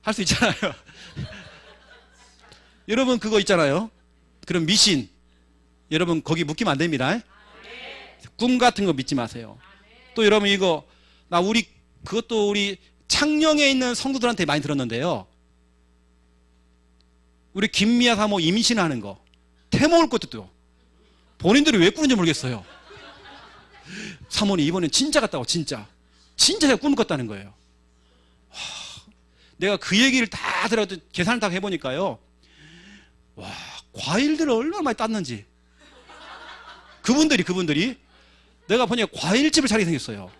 할 수 있잖아요. 여러분 그거 있잖아요. 그럼 미신, 여러분 거기 묶이면 안 됩니다. 꿈 같은 거 믿지 마세요. 또 여러분 이거 그것도 우리 창녕에 있는 성도들한테 많이 들었는데요. 우리 김미아 사모 임신하는 거, 태몽을 꿨대요. 본인들이 왜 꾸는지 모르겠어요. 사모님 이번엔 진짜 같다고, 진짜 제가 꿈을 꿨다는 거예요. 내가 그 얘기를 다 들어도 계산을 다 해보니까요, 와, 과일들을 얼마나 많이 땄는지. 그분들이 내가 보니까 과일집을 차리게 생겼어요.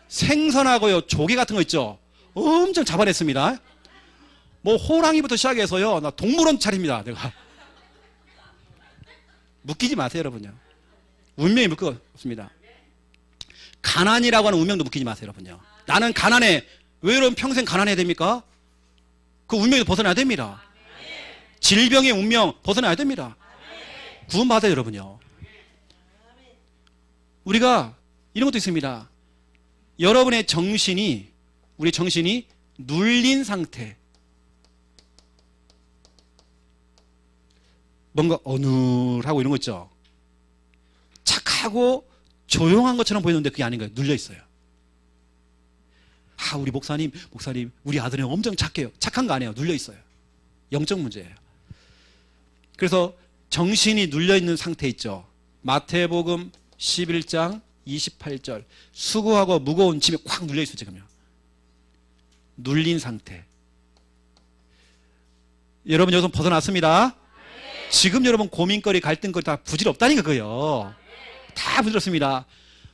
생선하고요, 조개 같은 거 있죠, 엄청 잡아냈습니다. 뭐 호랑이부터 시작해서요, 나 동물원 차립니다. 내가 묶이지 마세요 여러분요. 운명이 묶여 없습니다. 가난이라고 하는 운명도 묶이지 마세요 여러분요. 나는 가난해. 왜 여러분 평생 가난해야 됩니까? 그 운명에서 벗어나야 됩니다. 질병의 운명 벗어나야 됩니다. 구원받아요 여러분요. 우리가 이런 것도 있습니다. 여러분의 정신이, 우리 정신이 눌린 상태, 뭔가 어눌하고 이런 거 있죠. 착하고 조용한 것처럼 보이는데 그게 아닌 거예요. 눌려 있어요. 우리 목사님, 우리 아들은 엄청 착해요. 착한 거 아니에요. 눌려 있어요. 영적 문제예요. 그래서 정신이 눌려 있는 상태 있죠. 마태복음 11장 28절. 수고하고 무거운 짐에 꽉 눌려 있어요 지금요. 눌린 상태. 여러분 여기서 벗어났습니다. 지금 여러분 고민거리, 갈등거리 다 부질없다니까 그거요. 다 부질없습니다.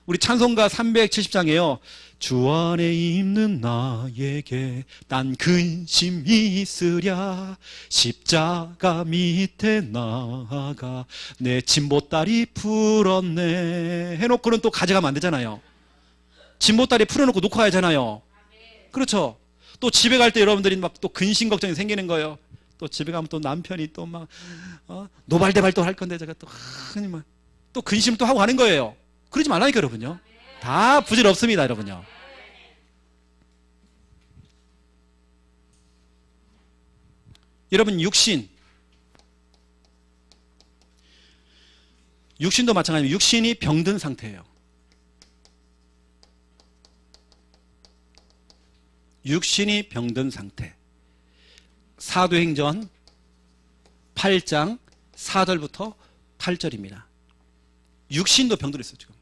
우리 찬송가 370장에요. 주 안에 있는 나에게 난 근심이 있으랴, 십자가 밑에 나아가 내 진보다리 풀었네 해놓고는 또 가져가면 안 되잖아요. 진보다리 풀어놓고 놓고 가야잖아요. 그렇죠. 또 집에 갈 때 여러분들이 막 또 근심 걱정이 생기는 거예요. 또 집에 가면 또 남편이 또 막 노발대발 또 할 건데 제가 또 근심 또 하고 가는 거예요. 그러지 말라니까 여러분요. 다 부질없습니다 여러분요. 여러분 육신도 마찬가지입니다. 육신이 병든 상태예요. 육신이 병든 상태. 사도행전 8장 4절부터 8절입니다. 육신도 병들었어요 지금.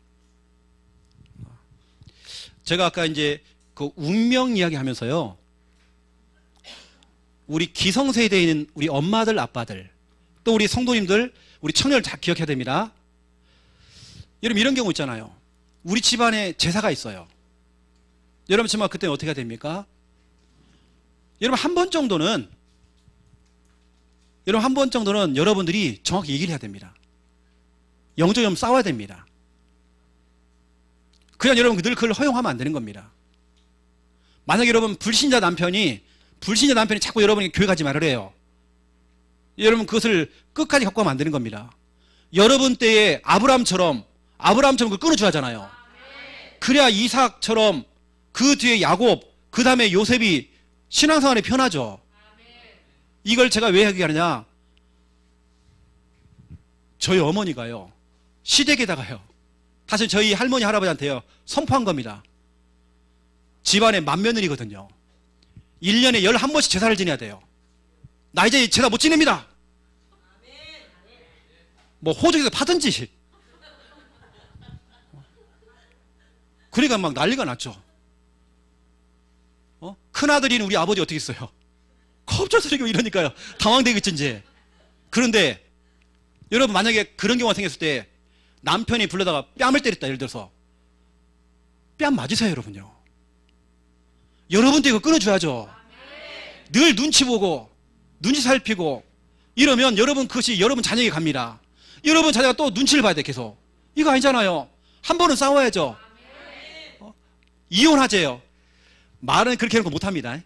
제가 아까 이제 그 운명 이야기 하면서요, 우리 기성세대에 있는 우리 엄마들, 아빠들, 또 우리 성도님들, 우리 청년을 잘 기억해야 됩니다. 여러분 이런 경우 있잖아요. 우리 집안에 제사가 있어요. 여러분 정말 그때 어떻게 해야 됩니까? 여러분 한 번 정도는 여러분들이 정확히 얘기를 해야 됩니다. 영적으로 싸워야 됩니다. 그냥 여러분 늘 그걸 허용하면 안 되는 겁니다. 만약에 여러분 불신자 남편이 자꾸 여러분이 교회 가지 말으래요. 여러분 그것을 끝까지 갖고 가면 안 되는 겁니다. 여러분 때에 아브라함처럼 그걸 끊어줘야 하잖아요. 그래야 이삭처럼, 그 뒤에 야곱, 그 다음에 요셉이 신앙생활이 편하죠. 이걸 제가 왜 얘기하느냐, 저희 어머니가요, 시댁에다가요, 사실 저희 할머니 할아버지한테요 선포한 겁니다. 집안에 맏며느리거든요. 1년에 11번씩 제사를 지내야 돼요. 나 이제 제사 못 지냅니다. 뭐 호적에서 파든지. 그러니까 막 난리가 났죠. 큰아들인 우리 아버지 어떻게 했어요? 겁절스러고 이러니까요. 당황되겠지 이제. 그런데 여러분 만약에 그런 경우가 생겼을 때 남편이 불러다가 뺨을 때렸다 예를 들어서 뺨 맞으세요 여러분요. 여러분도 이거 끊어줘야죠. 늘 눈치 보고 눈치 살피고 이러면 여러분 그것이 여러분 자녀에게 갑니다. 여러분 자녀가 또 눈치를 봐야 돼 계속. 이거 아니잖아요. 한 번은 싸워야죠. 이혼하재요. 말은 그렇게 해놓고 못합니다.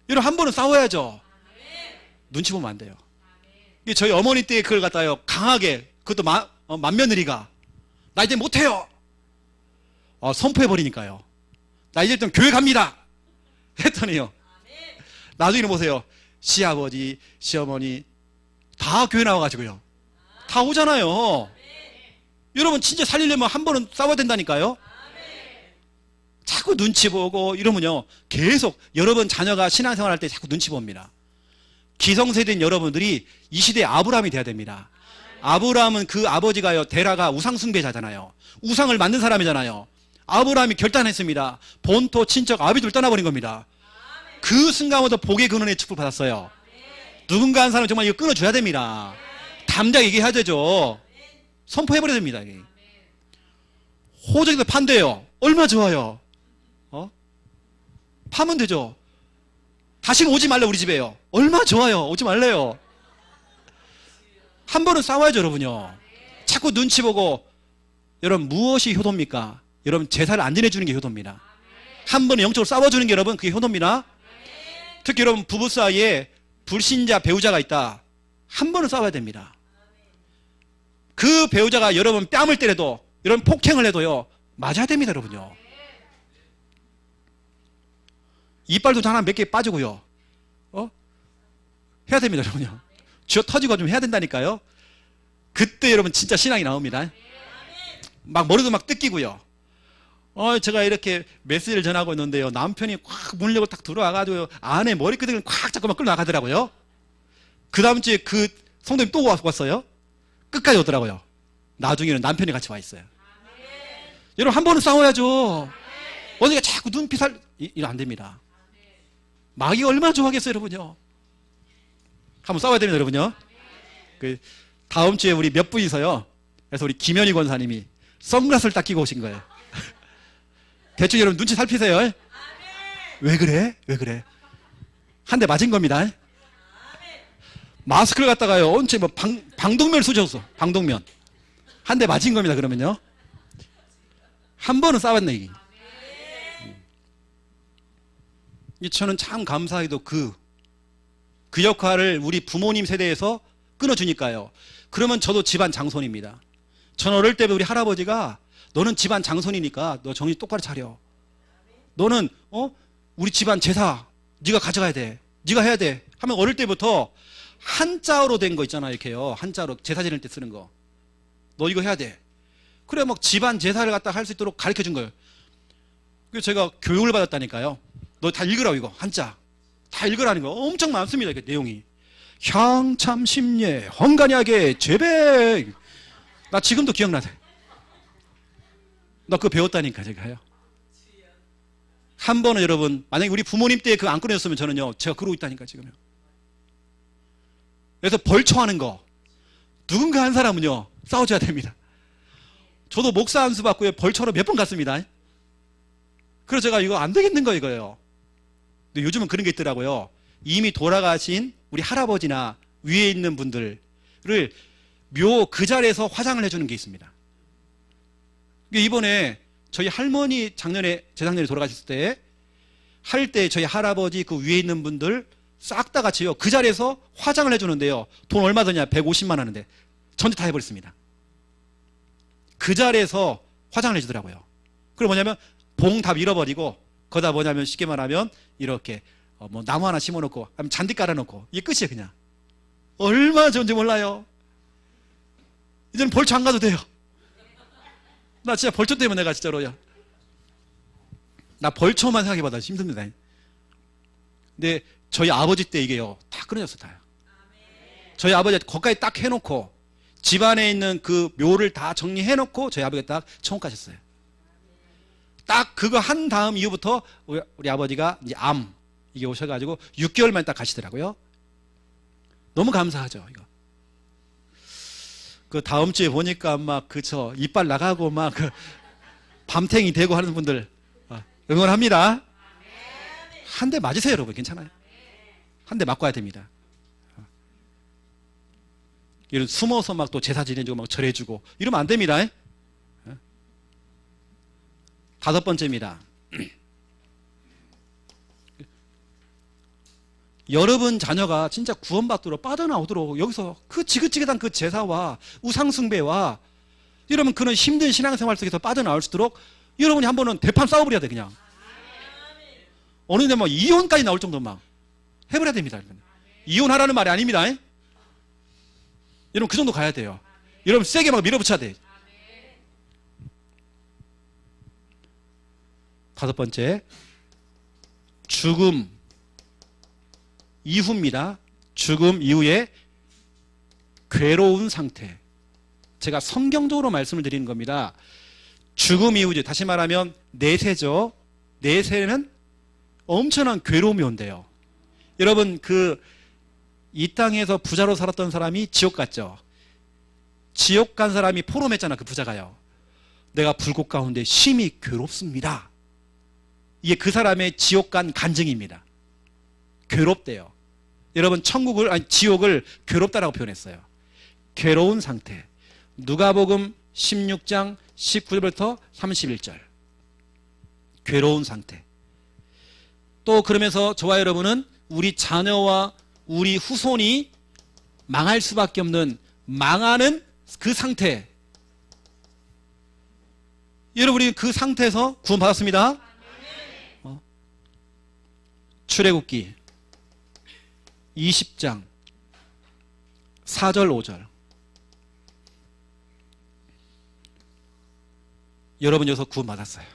여러분 한 번은 싸워야죠. 눈치 보면 안 돼요. 저희 어머니 때 그걸 갖다요 강하게 그것도 맏며느리가 나 이제 못해요. 선포해버리니까요. 나 이제 좀 교회 갑니다. 했더니요. 나중에는 보세요. 시아버지, 시어머니 다 교회 나와가지고요. 다 오잖아요. 여러분 진짜 살리려면 한 번은 싸워야 된다니까요. 자꾸 눈치 보고 이러면요. 계속 여러분 자녀가 신앙생활 할 때 자꾸 눈치 봅니다. 기성세대인 여러분들이 이 시대의 아브라함이 돼야 됩니다. 아브라함은 그 아버지가요. 데라가 우상숭배자잖아요. 우상을 만든 사람이잖아요. 아브라함이 결단했습니다. 본토, 친척, 아비들 떠나버린 겁니다. 그 순간부터 복의 근원의 축복을 받았어요. 누군가 한 사람은 정말 이거 끊어줘야 됩니다. 담대하게 얘기해야 되죠. 선포해버려야 됩니다. 호적에서 판대요. 얼마나 좋아요. 파면 되죠. 다시는 오지 말래 우리 집에요. 얼마나 좋아요. 오지 말래요. 한 번은 싸워야죠 여러분요. 자꾸 눈치 보고. 여러분 무엇이 효도입니까? 여러분 제사를 안 지내주는 게 효도입니다. 한 번은 영적으로 싸워주는 게 여러분 그게 효도입니다. 특히 여러분 부부 사이에 불신자 배우자가 있다. 한 번은 싸워야 됩니다. 그 배우자가 여러분 뺨을 때려도 여러분 폭행을 해도요 맞아야 됩니다 여러분요. 이빨도 하나 몇 개 빠지고요. 해야 됩니다 여러분요. 쥐어 터지고 좀 해야 된다니까요. 그때 여러분 진짜 신앙이 나옵니다. 막 머리도 막 뜯기고요. 제가 이렇게 메시지를 전하고 있는데요. 남편이 꽉 문을 열고 딱 들어와가지고 안에 머리끄댕이를 꽉 잡고 막 끌어나가더라고요. 그 다음 주에 그 성도님 또 왔어요. 끝까지 오더라고요. 나중에는 남편이 같이 와 있어요. 여러분 한 번은 싸워야죠. 어디가 자꾸 눈빛 이러면 안 됩니다. 마귀가 얼마나 좋아하겠어요 여러분요. 한번 싸워야 됩니다 여러분요. 그 다음 주에 우리 몇 분이서요. 그래서 우리 김현희 권사님이 선글라스를 딱 끼고 오신 거예요. 대충 여러분 눈치 살피세요. 왜 그래? 왜 그래? 한 대 맞은 겁니다. 마스크를 갖다가요. 언제 뭐 방독면을 쏘셨어. 방독면. 한 대 맞은 겁니다. 그러면요. 한 번은 싸웠네 이게. 저는 참 감사하게도 그 역할을 우리 부모님 세대에서 끊어주니까요. 그러면 저도 집안 장손입니다. 전 어릴 때부터 우리 할아버지가 너는 집안 장손이니까 너 정신 똑바로 차려. 너는 우리 집안 제사 네가 가져가야 돼. 네가 해야 돼. 하면 어릴 때부터 한자어로 된 거 있잖아요. 이렇게요. 한자로 제사 지낼 때 쓰는 거. 너 이거 해야 돼. 그래 막 집안 제사를 갖다 할 수 있도록 가르쳐 준 거예요. 그래서 제가 교육을 받았다니까요. 너 다 읽으라고 이거 한자. 다 읽으라는 거 엄청 많습니다. 이게 내용이. 향참 심예 헝가냐게 제백. 나 지금도 기억나네. 나 그거 배웠다니까 제가요. 한 번은 여러분 만약에 우리 부모님 때 그거 안 끊어졌으면 저는요 제가 그러고 있다니까 지금요. 그래서 벌초하는 거 누군가 한 사람은요 싸워줘야 됩니다. 저도 목사 안수 받고요 벌초로 몇 번 갔습니다. 그래서 제가 이거 안 되겠는 거 이거예요. 근데 요즘은 그런 게 있더라고요. 이미 돌아가신 우리 할아버지나 위에 있는 분들을 묘 그 자리에서 화장을 해주는 게 있습니다. 이번에 저희 할머니 재작년에 돌아가셨을 때 할 때 저희 할아버지 그 위에 있는 분들 싹 다 같이요 그 자리에서 화장을 해주는데요. 돈 얼마 드냐? 150만 하는데 전체 다 해버렸습니다. 그 자리에서 화장을 해주더라고요. 그리고 뭐냐면 봉 다 밀어버리고 거기다 뭐냐면 쉽게 말하면 이렇게 뭐 나무 하나 심어놓고 잔디 깔아놓고 이게 끝이에요 그냥. 얼마나 좋은지 몰라요. 이제는 벌초 안 가도 돼요. 나 진짜 벌초 때문에 내가 진짜로요. 나 벌초만 생각해봐도 힘듭니다. 근데 저희 아버지 때 이게요 다 끊어졌어요. 다요. 저희 아버지가 거기까지 딱 해놓고 집안에 있는 그 묘를 다 정리해놓고 저희 아버지가 딱 천국 가셨어요. 딱 그거 한 다음 이후부터 우리 아버지가 이제 이게 오셔가지고 6개월 만에 딱 가시더라고요. 너무 감사하죠 이거. 그 다음 주에 보니까 막 그저 이빨 나가고 막 그 밤탱이 되고 하는 분들 응원합니다. 한 대 맞으세요, 여러분. 괜찮아요. 한 대 맞고 와야 됩니다. 이런 숨어서 막 또 제사 지내주고 막 절해주고 이러면 안 됩니다. 다섯 번째입니다. 여러분 자녀가 진짜 구원받도록 빠져나오도록 여기서 그 지긋지긋한 그 제사와 우상숭배와 여러분 그런 힘든 신앙생활 속에서 빠져나올 수 있도록 여러분이 한 번은 대판 싸워버려야 돼. 그냥 어느 데 막 이혼까지 나올 정도 막 해버려야 됩니다. 이혼하라는 말이 아닙니다. 여러분 그 정도 가야 돼요. 여러분 세게 막 밀어붙여야 돼. 다섯 번째, 죽음 이후입니다. 죽음 이후에 괴로운 상태. 제가 성경적으로 말씀을 드리는 겁니다. 죽음 이후죠. 다시 말하면 내세죠. 내세는 엄청난 괴로움이 온대요. 여러분 이 땅에서 부자로 살았던 사람이 지옥 갔죠. 지옥 간 사람이 포럼했잖아. 그 부자가요. 내가 불꽃 가운데 심히 괴롭습니다. 이게 그 사람의 지옥 간 간증입니다. 괴롭대요. 여러분 지옥을 괴롭다라고 표현했어요. 괴로운 상태. 누가복음 16장 19절부터 31절. 괴로운 상태. 또 그러면서 저와 여러분은 우리 자녀와 우리 후손이 망할 수밖에 없는 망하는 그 상태. 여러분이 그 상태에서 구원받았습니다. 출애굽기 20장 4절 5절. 여러분 여기서 구원받았어요.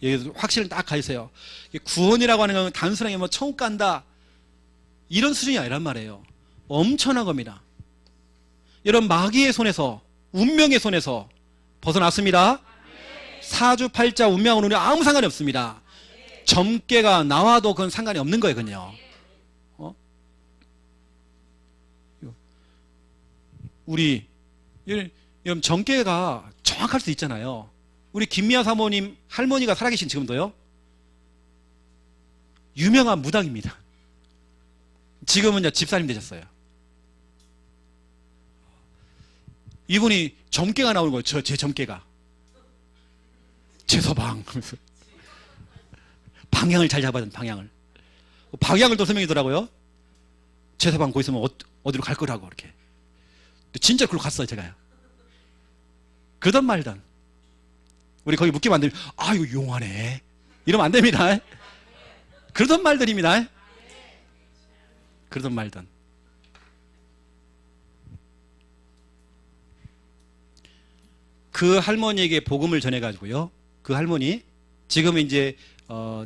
여기서 확실히 딱 가주세요. 구원이라고 하는 건 단순하게 뭐 천국 간다 이런 수준이 아니란 말이에요. 엄청난 겁니다. 여러분 마귀의 손에서 운명의 손에서 벗어났습니다. 사주팔자 운명은 우리 아무 상관이 없습니다. 점괘가 나와도 그건 상관이 없는 거예요. 그냥 우리 여러분 점괘가 정확할 수 있잖아요. 우리 김미아 사모님 할머니가 살아계신 지금도요. 유명한 무당입니다. 지금은 집사님 되셨어요. 이분이 점괘가 나오는 거예요. 제 점괘가. 최서방 하면서 방향을 잘 잡아야 되는 방향을. 방향을 또 설명이더라고요. 최서방 거기 있으면 어디로 갈 거라고 이렇게. 진짜 그걸로 갔어요. 제가요. 그러던 말던 우리 거기 묻기만 안 되면 이거 용하네 이러면 안 됩니다. 그러던 말들입니다. 그러던 말던. 그 할머니에게 복음을 전해가지고요. 그 할머니 지금 이제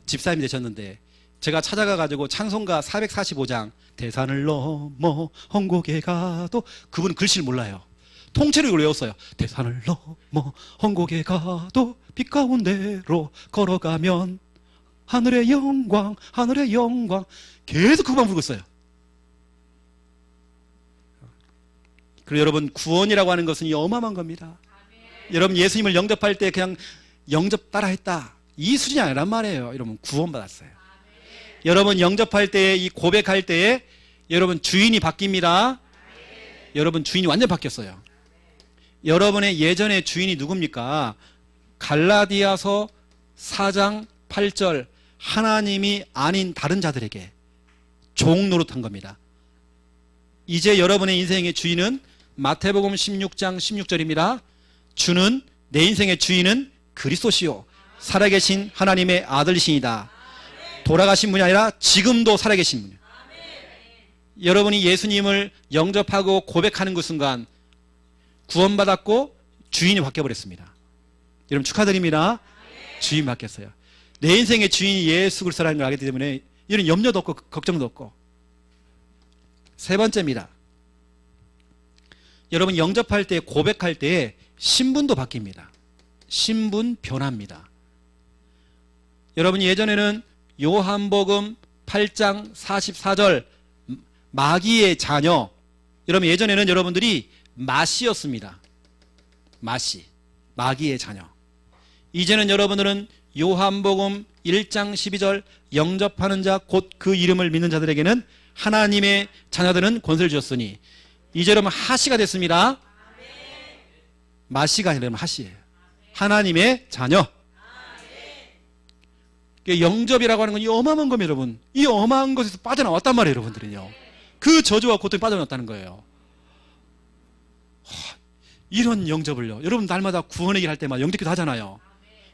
집사님이 되셨는데 제가 찾아가가지고 찬송가 445장 대산을 넘어 헝곡에 가도 그분은 글씨를 몰라요. 통째로 이걸 외웠어요. 대산을 넘어 헝곡에 가도 빛 가운데로 걸어가면 하늘의 영광 하늘의 영광 계속 그만 부르고 있어요. 그리고 여러분 구원이라고 하는 것은 어마어마한 겁니다. 여러분 예수님을 영접할 때 그냥 영접 따라했다 이 수준이 아니란 말이에요. 여러분 구원받았어요. 여러분 영접할 때 이 고백할 때에 여러분 주인이 바뀝니다. 여러분 주인이 완전 바뀌었어요. 여러분의 예전의 주인이 누굽니까? 갈라디아서 4장 8절 하나님이 아닌 다른 자들에게 종 노릇한 겁니다. 이제 여러분의 인생의 주인은 마태복음 16장 16절입니다. 주는 내 인생의 주인은 그리스도시요 살아계신 하나님의 아들이시니다. 돌아가신 분이 아니라 지금도 살아계신 분이에요. 여러분이 예수님을 영접하고 고백하는 그 순간 구원받았고 주인이 바뀌어버렸습니다. 여러분 축하드립니다. 주인이 바뀌었어요. 내 인생의 주인이 예수 그리스도라는 걸 알기 때문에 이런 염려도 없고 걱정도 없고. 세 번째입니다. 여러분 영접할 때 고백할 때 신분도 바뀝니다. 신분 변화입니다. 여러분 예전에는 요한복음 8장 44절 마귀의 자녀. 여러분 예전에는 여러분들이 마씨였습니다. 마씨, 마귀의 자녀. 이제는 여러분들은 요한복음 1장 12절 영접하는 자 곧 그 이름을 믿는 자들에게는 하나님의 자녀들은 권세를 주셨으니 이제 여러분 하씨가 됐습니다. 마씨가 아니라 하씨예요. 하나님의 자녀. 영접이라고 하는 건 이 어마어마한 겁니다, 여러분. 이 어마어마한 것에서 빠져나왔단 말이에요, 여러분들은요. 그 저주와 고통이 빠져나왔다는 거예요. 이런 영접을요. 여러분 날마다 구원 얘기를 할 때마다 영접기도 하잖아요.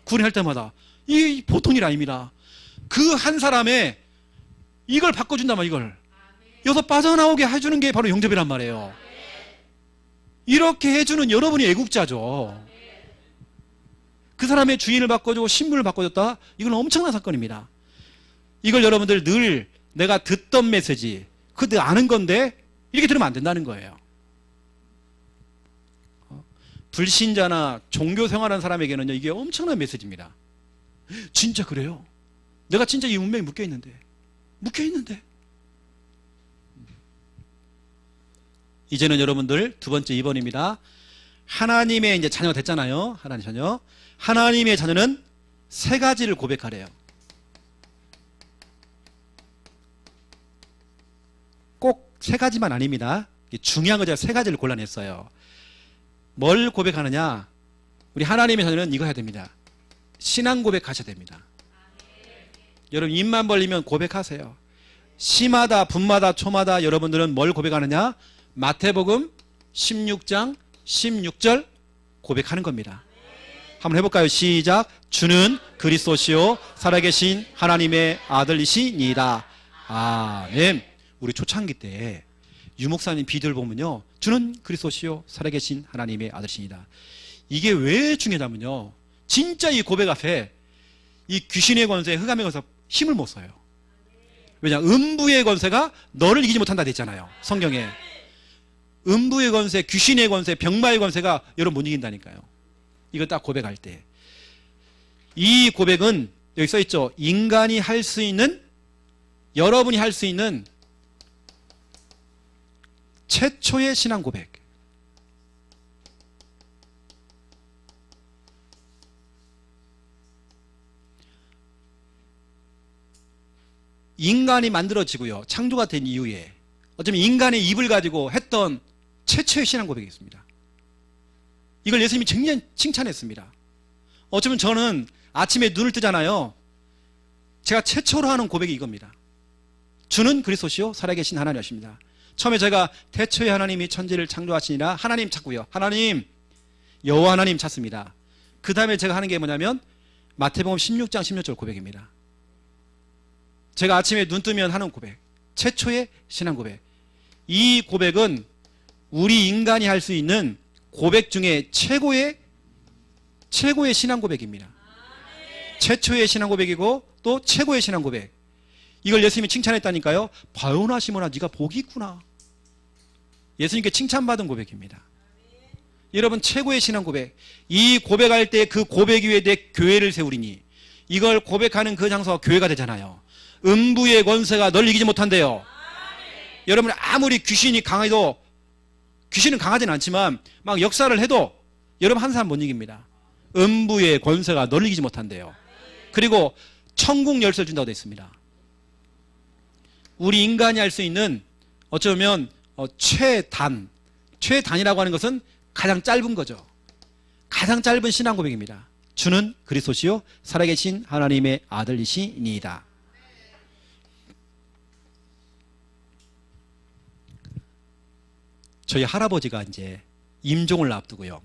구원할 때마다 이 보통 일 아닙니다. 그 한 사람의 이걸 바꿔준단 말이에요. 이걸 여기서 빠져나오게 해주는 게 바로 영접이란 말이에요. 이렇게 해주는 여러분이 애국자죠. 그 사람의 주인을 바꿔주고 신분을 바꿔줬다. 이건 엄청난 사건입니다. 이걸 여러분들 늘 내가 듣던 메시지 그거 내가 아는 건데 이렇게 들으면 안 된다는 거예요. 불신자나 종교 생활하는 사람에게는 이게 엄청난 메시지입니다. 진짜 그래요. 내가 진짜 이 운명에 묶여있는데 이제는 여러분들 두 번째 2번입니다. 하나님의 이제 자녀가 됐잖아요. 하나님 자녀. 하나님의 자녀는 세 가지를 고백하래요. 꼭 세 가지만 아닙니다. 중요한 거 제가 세 가지를 골라냈어요. 뭘 고백하느냐? 우리 하나님의 자녀는 이거 해야 됩니다. 신앙 고백하셔야 됩니다. 여러분 입만 벌리면 고백하세요. 시마다 분마다 초마다 여러분들은 뭘 고백하느냐? 마태복음 16장 16절 고백하는 겁니다. 한번 해볼까요? 시작. 주는 그리스도시요 살아계신 하나님의 아들이시니이다. 아멘. 우리 초창기 때 유목사님 비디오를 보면요, 주는 그리스도시요 살아계신 하나님의 아들이시니이다. 이게 왜 중요하냐면요, 진짜 이 고백 앞에 이 귀신의 권세, 흑암의 권세 힘을 못 써요. 왜냐? 음부의 권세가 너를 이기지 못한다 됐잖아요, 성경에. 음부의 권세, 귀신의 권세, 병마의 권세가 여러분 못 이긴다니까요. 이거 딱 고백할 때. 이 고백은 여기 써있죠. 인간이 할 수 있는, 여러분이 할 수 있는 최초의 신앙 고백. 인간이 만들어지고요, 창조가 된 이후에 어쩌면 인간의 입을 가지고 했던 최초의 신앙 고백이 있습니다. 이걸 예수님이 굉장히 칭찬했습니다. 어쩌면 저는 아침에 눈을 뜨잖아요. 제가 최초로 하는 고백이 이겁니다. 주는 그리스도시요 살아계신 하나님이십니다. 처음에 제가 태초에 하나님이 천지를 창조하시니라 하나님 찾고요, 하나님, 여호와 하나님 찾습니다. 그 다음에 제가 하는 게 뭐냐면 마태복음 16장 16절 고백입니다. 제가 아침에 눈 뜨면 하는 고백, 최초의 신앙 고백. 이 고백은 우리 인간이 할 수 있는 고백 중에 최고의 신앙 고백입니다. 최초의 신앙 고백이고 또 최고의 신앙 고백. 이걸 예수님이 칭찬했다니까요. 바요나 시몬아 네가 복이 있구나. 예수님께 칭찬받은 고백입니다. 여러분 최고의 신앙 고백. 이 고백할 때 그 고백 위에 내 교회를 세우리니, 이걸 고백하는 그 장소가 교회가 되잖아요. 음부의 권세가 널 이기지 못한대요. 여러분 아무리 귀신이 강해도, 귀신은 강하지는 않지만 막 역사를 해도 여러분 한 사람 못 이깁니다. 음부의 권세가 널 이기지 못한대요. 그리고 천국 열쇠를 준다고 되어 있습니다. 우리 인간이 할 수 있는 어쩌면 최단이라고 하는 것은 가장 짧은 거죠. 가장 짧은 신앙 고백입니다. 주는 그리스도시요 살아계신 하나님의 아들이시니이다. 저희 할아버지가 이제 임종을 앞두고요,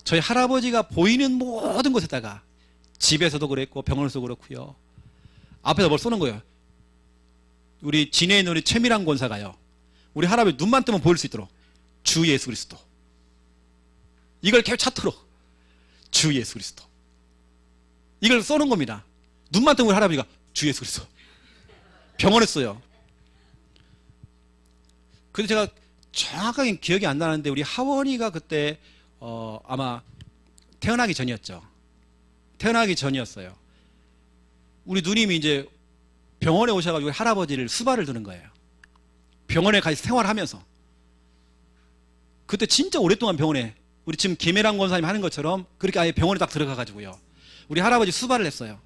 저희 할아버지가 보이는 모든 곳에다가, 집에서도 그랬고 병원에서도 그렇고요, 앞에서 뭘 쏘는 거예요. 우리 진해에 있는 우리 최미란 권사가요, 우리 할아버지 눈만 뜨면 보일 수 있도록 주 예수 그리스도, 이걸 계속 찾도록 주 예수 그리스도, 이걸 쏘는 겁니다. 눈만 뜨면 우리 할아버지가 주 예수 그리스도. 병원에 써요. 근데 제가 정확하게 기억이 안 나는데 우리 하원이가 그때 아마 태어나기 전이었죠. 태어나기 전이었어요. 우리 누님이 이제 병원에 오셔가지고 할아버지를 수발을 두는 거예요. 병원에 같이 생활하면서. 그때 진짜 오랫동안 병원에, 우리 지금 김혜랑 권사님 하는 것처럼 그렇게 아예 병원에 딱 들어가가지고요. 우리 할아버지 수발을 했어요.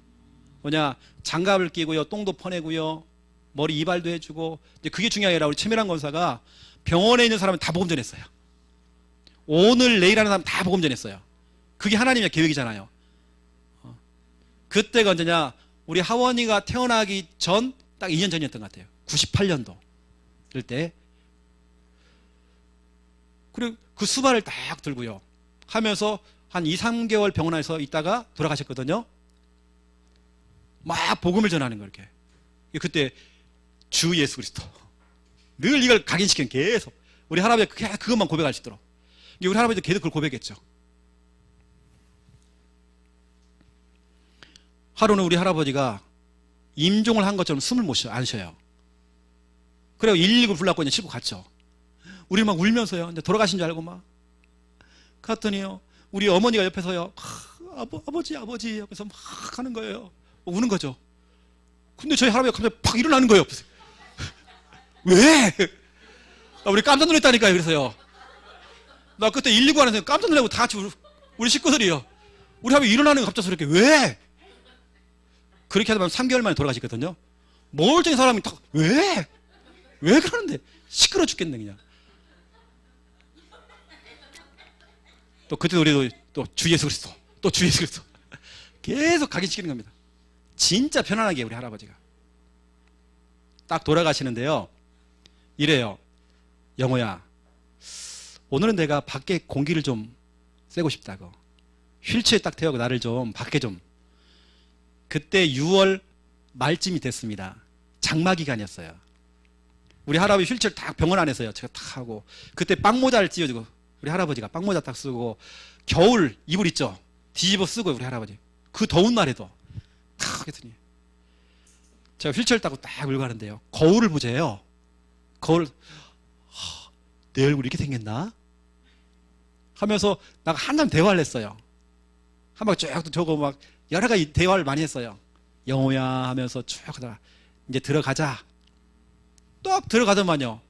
뭐냐, 장갑을 끼고요, 똥도 퍼내고요, 머리 이발도 해주고. 이제 그게 중요한 게 아니라 우리 최미랑 권사가 병원에 있는 사람은 다 복음 전했어요. 오늘 내일 하는 사람 다 복음 전했어요. 그게 하나님의 계획이잖아요. 그때가 언제냐, 우리 하원이가 태어나기 전 딱 2년 전이었던 것 같아요. 98년도 이럴 때. 그리고 그 수발을 딱 들고요 하면서 한 2, 3개월 병원에서 있다가 돌아가셨거든요. 막 복음을 전하는 거 이렇게. 그때 주 예수 그리스도 늘 이걸 각인시키는, 계속 우리 할아버지가 그것만 고백하시더라고. 우리 할아버지도 계속 그걸 고백했죠. 하루는 우리 할아버지가 임종을 한 것처럼 숨을 못 안 쉬어요. 그래서 119 불렀고 이제 싣고 갔죠. 우리 막 울면서요, 이제 돌아가신 줄 알고 막 갔더니요, 우리 어머니가 옆에서요, 아버지 옆에서 막 하는 거예요. 우는 거죠. 근데 저희 할아버지가 갑자기 팍 일어나는 거예요. 왜? 우리 깜짝 놀랐다니까요. 그래서요, 나 그때 119 하는데 깜짝 놀라고 다 같이 우리 식구들이요, 우리 할아버지 일어나는 거 갑작스럽게 왜? 그렇게 하다 보면 3개월 만에 돌아가셨거든요. 멀쩡한 사람이 딱 왜? 왜 그러는데? 시끄러 죽겠네 그냥. 또 그때 우리도 또 주 예수 그리스도, 또 주 예수 그리스도 계속 각인시키는 겁니다. 진짜 편안하게 우리 할아버지가 딱 돌아가시는데요, 이래요. 영호야, 오늘은 내가 밖에 공기를 좀 쐬고 싶다고. 휠체어에 딱 태우고 나를 좀 밖에 좀. 그때 6월 말쯤이 됐습니다. 장마 기간이었어요. 우리 할아버지 휠체어를 딱 병원 안에서요, 제가 딱 하고, 그때 빵모자를 띄워주고, 우리 할아버지가 빵모자 딱 쓰고, 겨울 이불 있죠, 뒤집어 쓰고, 우리 할아버지 그 더운 날에도 탁 했더니 제가 휠체어를 타고 딱 울고 가는데요, 거울을 보재요. 거울, 내 얼굴이 이렇게 생겼나 하면서 나가 한참 대화를 했어요. 한번 쭉 저거 막 여러 가지 대화를 많이 했어요. 영호야 하면서 쭉 하다가 이제 들어가자. 딱 들어가더만요,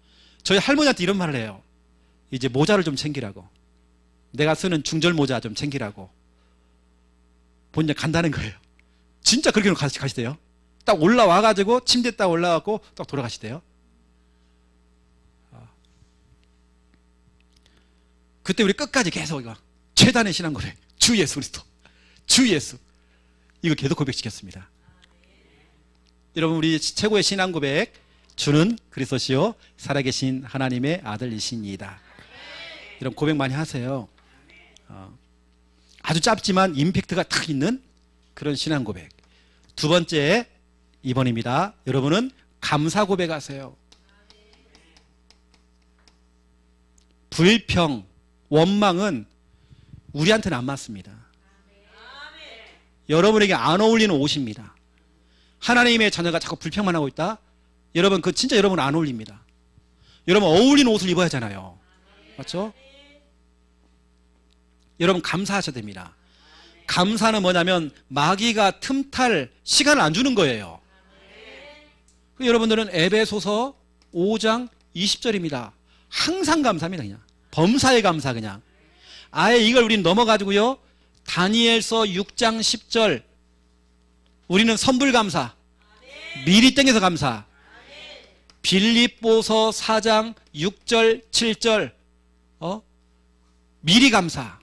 저희 할머니한테 이런 말을 해요. 이제 모자를 좀 챙기라고. 내가 쓰는 중절 모자 좀 챙기라고. 본인이 간다는 거예요. 진짜 그렇게 가시대요. 딱 올라와가지고 침대 딱 올라가고 딱 돌아가시대요. 그때 우리 끝까지 계속 이거 최단의 신앙 고백, 주 예수 그리스도, 주 예수, 이거 계속 고백시켰습니다. 여러분, 우리 최고의 신앙 고백, 주는 그리스도시요 살아계신 하나님의 아들이시니이다. 이런 고백 많이 하세요. 아주 짧지만 임팩트가 탁 있는 그런 신앙 고백. 두 번째, 2번입니다. 여러분은 감사 고백하세요. 불평, 원망은 우리한테는 안 맞습니다. 여러분에게 안 어울리는 옷입니다. 하나님의 자녀가 자꾸 불평만 하고 있다? 여러분, 그 진짜 여러분 안 어울립니다. 여러분 어울리는 옷을 입어야 하잖아요. 맞죠? 여러분 감사하셔야 됩니다. 감사는 뭐냐면 마귀가 틈탈 시간을 안 주는 거예요. 여러분들은 에베소서 5장 20절입니다. 항상 감사합니다. 그냥 범사에 감사. 그냥 아예 이걸 우리는 넘어가지고요, 다니엘서 6장 10절 우리는 선불 감사, 미리 땡겨서 감사. 빌립보서 4장 6절 7절 미리 감사.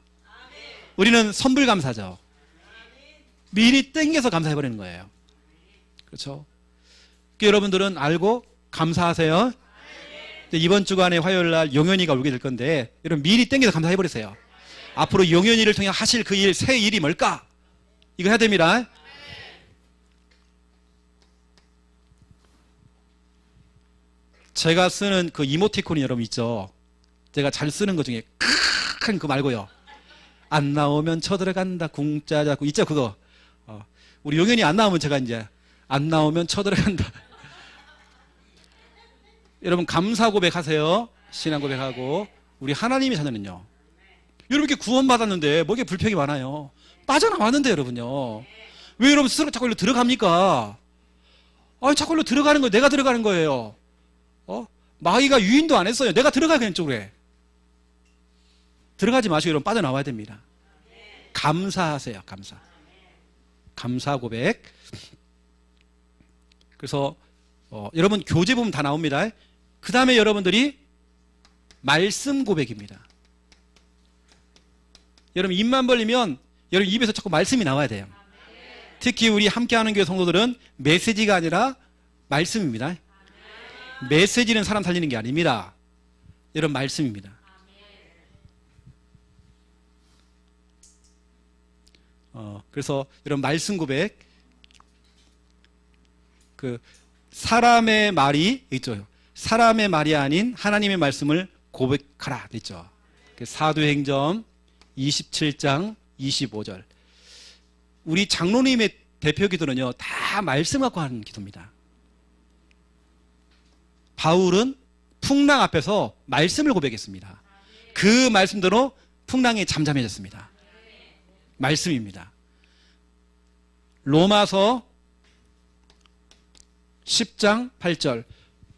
우리는 선불 감사죠. 미리 땡겨서 감사해버리는 거예요. 그렇죠? 여러분들은 알고 감사하세요. 이번 주간에 화요일 날 용현이가 울게 될 건데, 여러분 미리 땡겨서 감사해버리세요. 앞으로 용현이를 통해 하실 그 일, 새 일이 뭘까? 이거 해야 됩니다. 제가 쓰는 그 이모티콘이 여러분 있죠? 제가 잘 쓰는 것 중에 큰 거 말고요, 안 나오면 쳐들어간다 궁짜자고 있죠, 그거. 우리 용현이 안 나오면 제가 이제 안 나오면 쳐들어간다. 여러분 감사 고백하세요. 신앙 고백하고. 우리 하나님의 자녀는요, 여러분 이렇게 구원받았는데 뭐게 불평이 많아요. 빠져나왔는데 여러분요, 왜 여러분 스스로 자꾸 일로 들어갑니까? 자꾸 일로 들어가는 거예요. 내가 들어가는 거예요. 마귀가 유인도 안 했어요. 내가 들어가야 그냥 쪽으로 해. 들어가지 마시고 여러분 빠져나와야 됩니다. 감사하세요. 감사 고백. 그래서 여러분 교재 보면 다 나옵니다. 그 다음에 여러분들이 말씀 고백입니다. 여러분 입만 벌리면 여러분 입에서 자꾸 말씀이 나와야 돼요. 특히 우리 함께하는 교회 성도들은 메시지가 아니라 말씀입니다. 메시지는 사람 살리는 게 아닙니다. 여러분 말씀입니다. 그래서 여러분 말씀 고백, 그 사람의 말이 있죠. 사람의 말이 아닌 하나님의 말씀을 고백하라 됐죠. 그 사도행전 27장 25절. 우리 장로님의 대표 기도는요, 다 말씀 갖고 하는 기도입니다. 바울은 풍랑 앞에서 말씀을 고백했습니다. 그 말씀대로 풍랑이 잠잠해졌습니다. 말씀입니다. 로마서 10장 8절.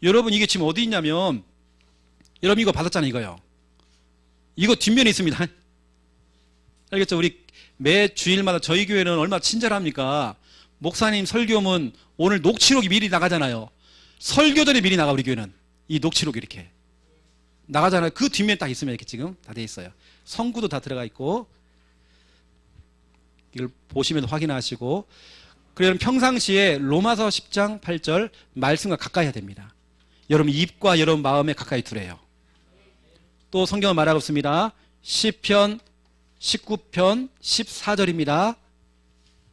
여러분 이게 지금 어디 있냐면, 여러분 이거 받았잖아요. 이거요. 이거 뒷면에 있습니다. 알겠죠? 우리 매 주일마다 저희 교회는 얼마나 친절합니까? 목사님 설교문 오늘 녹취록이 미리 나가잖아요. 설교 전에 미리 나가. 우리 교회는 이 녹취록이 이렇게 나가잖아요. 그 뒷면에 딱 있으면 이렇게 지금 다 돼 있어요. 성구도 다 들어가 있고, 이걸 보시면 확인하시고. 그러면 평상시에 로마서 10장 8절 말씀과 가까이 해야 됩니다. 여러분 입과 여러분 마음에 가까이 두래요. 또 성경은 말하고 있습니다. 시편 19편 14절입니다.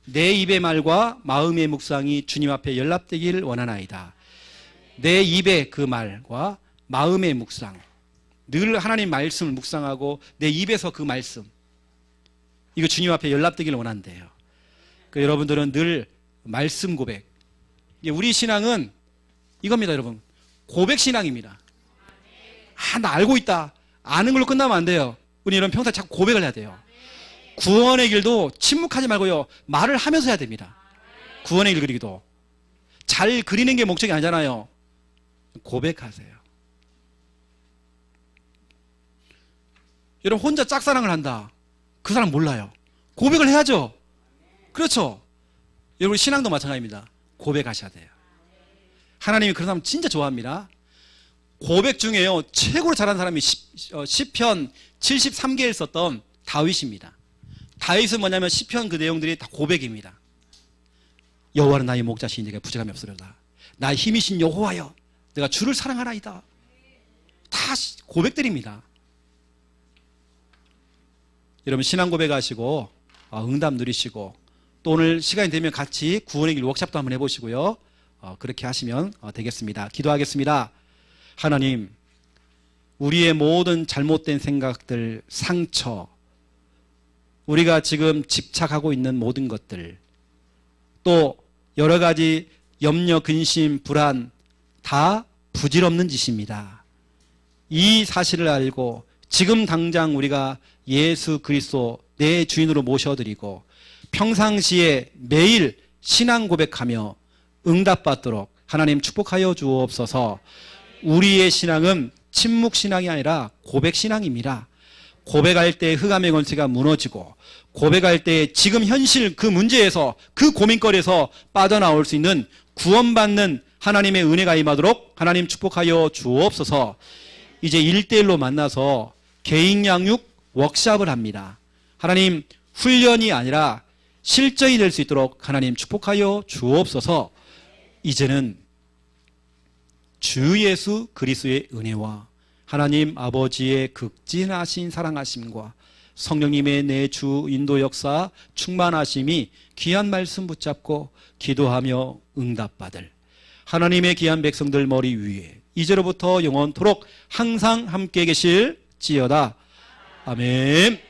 내 입의 말과 마음의 묵상이 주님 앞에 연락되길 원하나이다. 내 입의 그 말과 마음의 묵상, 늘 하나님 말씀을 묵상하고 내 입에서 그 말씀, 이거 주님 앞에 연락되길 원한대요. 그 여러분들은 늘 말씀 고백. 우리 신앙은 이겁니다. 여러분 고백 신앙입니다. 나 알고 있다, 아는 걸로 끝나면 안 돼요. 우리 여러분 평소에 자꾸 고백을 해야 돼요. 구원의 길도 침묵하지 말고요, 말을 하면서 해야 됩니다. 구원의 길 그리기도 잘 그리는 게 목적이 아니잖아요. 고백하세요. 여러분 혼자 짝사랑을 한다, 그 사람 몰라요. 고백을 해야죠. 그렇죠? 여러분 신앙도 마찬가지입니다. 고백하셔야 돼요. 하나님이 그런 사람 진짜 좋아합니다. 고백 중에요 최고로 잘하는 사람이 시편 73개를 썼던 다윗입니다. 다윗은 뭐냐면 시편 그 내용들이 다 고백입니다. 여호와는 나의 목자시니 내가 부족함이 없으리로다. 나의 힘이신 여호와여, 내가 주를 사랑하나이다. 다 고백들입니다. 여러분 신앙 고백하시고 응답 누리시고, 또 오늘 시간이 되면 같이 구원의 길 워크숍도 한번 해보시고요. 그렇게 하시면 되겠습니다. 기도하겠습니다. 하나님, 우리의 모든 잘못된 생각들, 상처, 우리가 지금 집착하고 있는 모든 것들, 또 여러 가지 염려, 근심, 불안, 다 부질없는 짓입니다. 이 사실을 알고 지금 당장 우리가 예수 그리스도 내 주인으로 모셔드리고 평상시에 매일 신앙 고백하며 응답받도록 하나님 축복하여 주옵소서. 우리의 신앙은 침묵 신앙이 아니라 고백 신앙입니다. 고백할 때 흑암의 권세가 무너지고, 고백할 때 지금 현실 그 문제에서, 그 고민거리에서 빠져나올 수 있는 구원받는 하나님의 은혜가 임하도록 하나님 축복하여 주옵소서. 이제 1대1로 만나서 개인 양육 워크숍을 합니다. 하나님 훈련이 아니라 실전이 될 수 있도록 하나님 축복하여 주옵소서. 이제는 주 예수 그리스도의 은혜와 하나님 아버지의 극진하신 사랑하심과 성령님의 내 주 인도 역사 충만하심이 귀한 말씀 붙잡고 기도하며 응답받을 하나님의 귀한 백성들 머리 위에 이제로부터 영원토록 항상 함께 계실지어다. 아멘.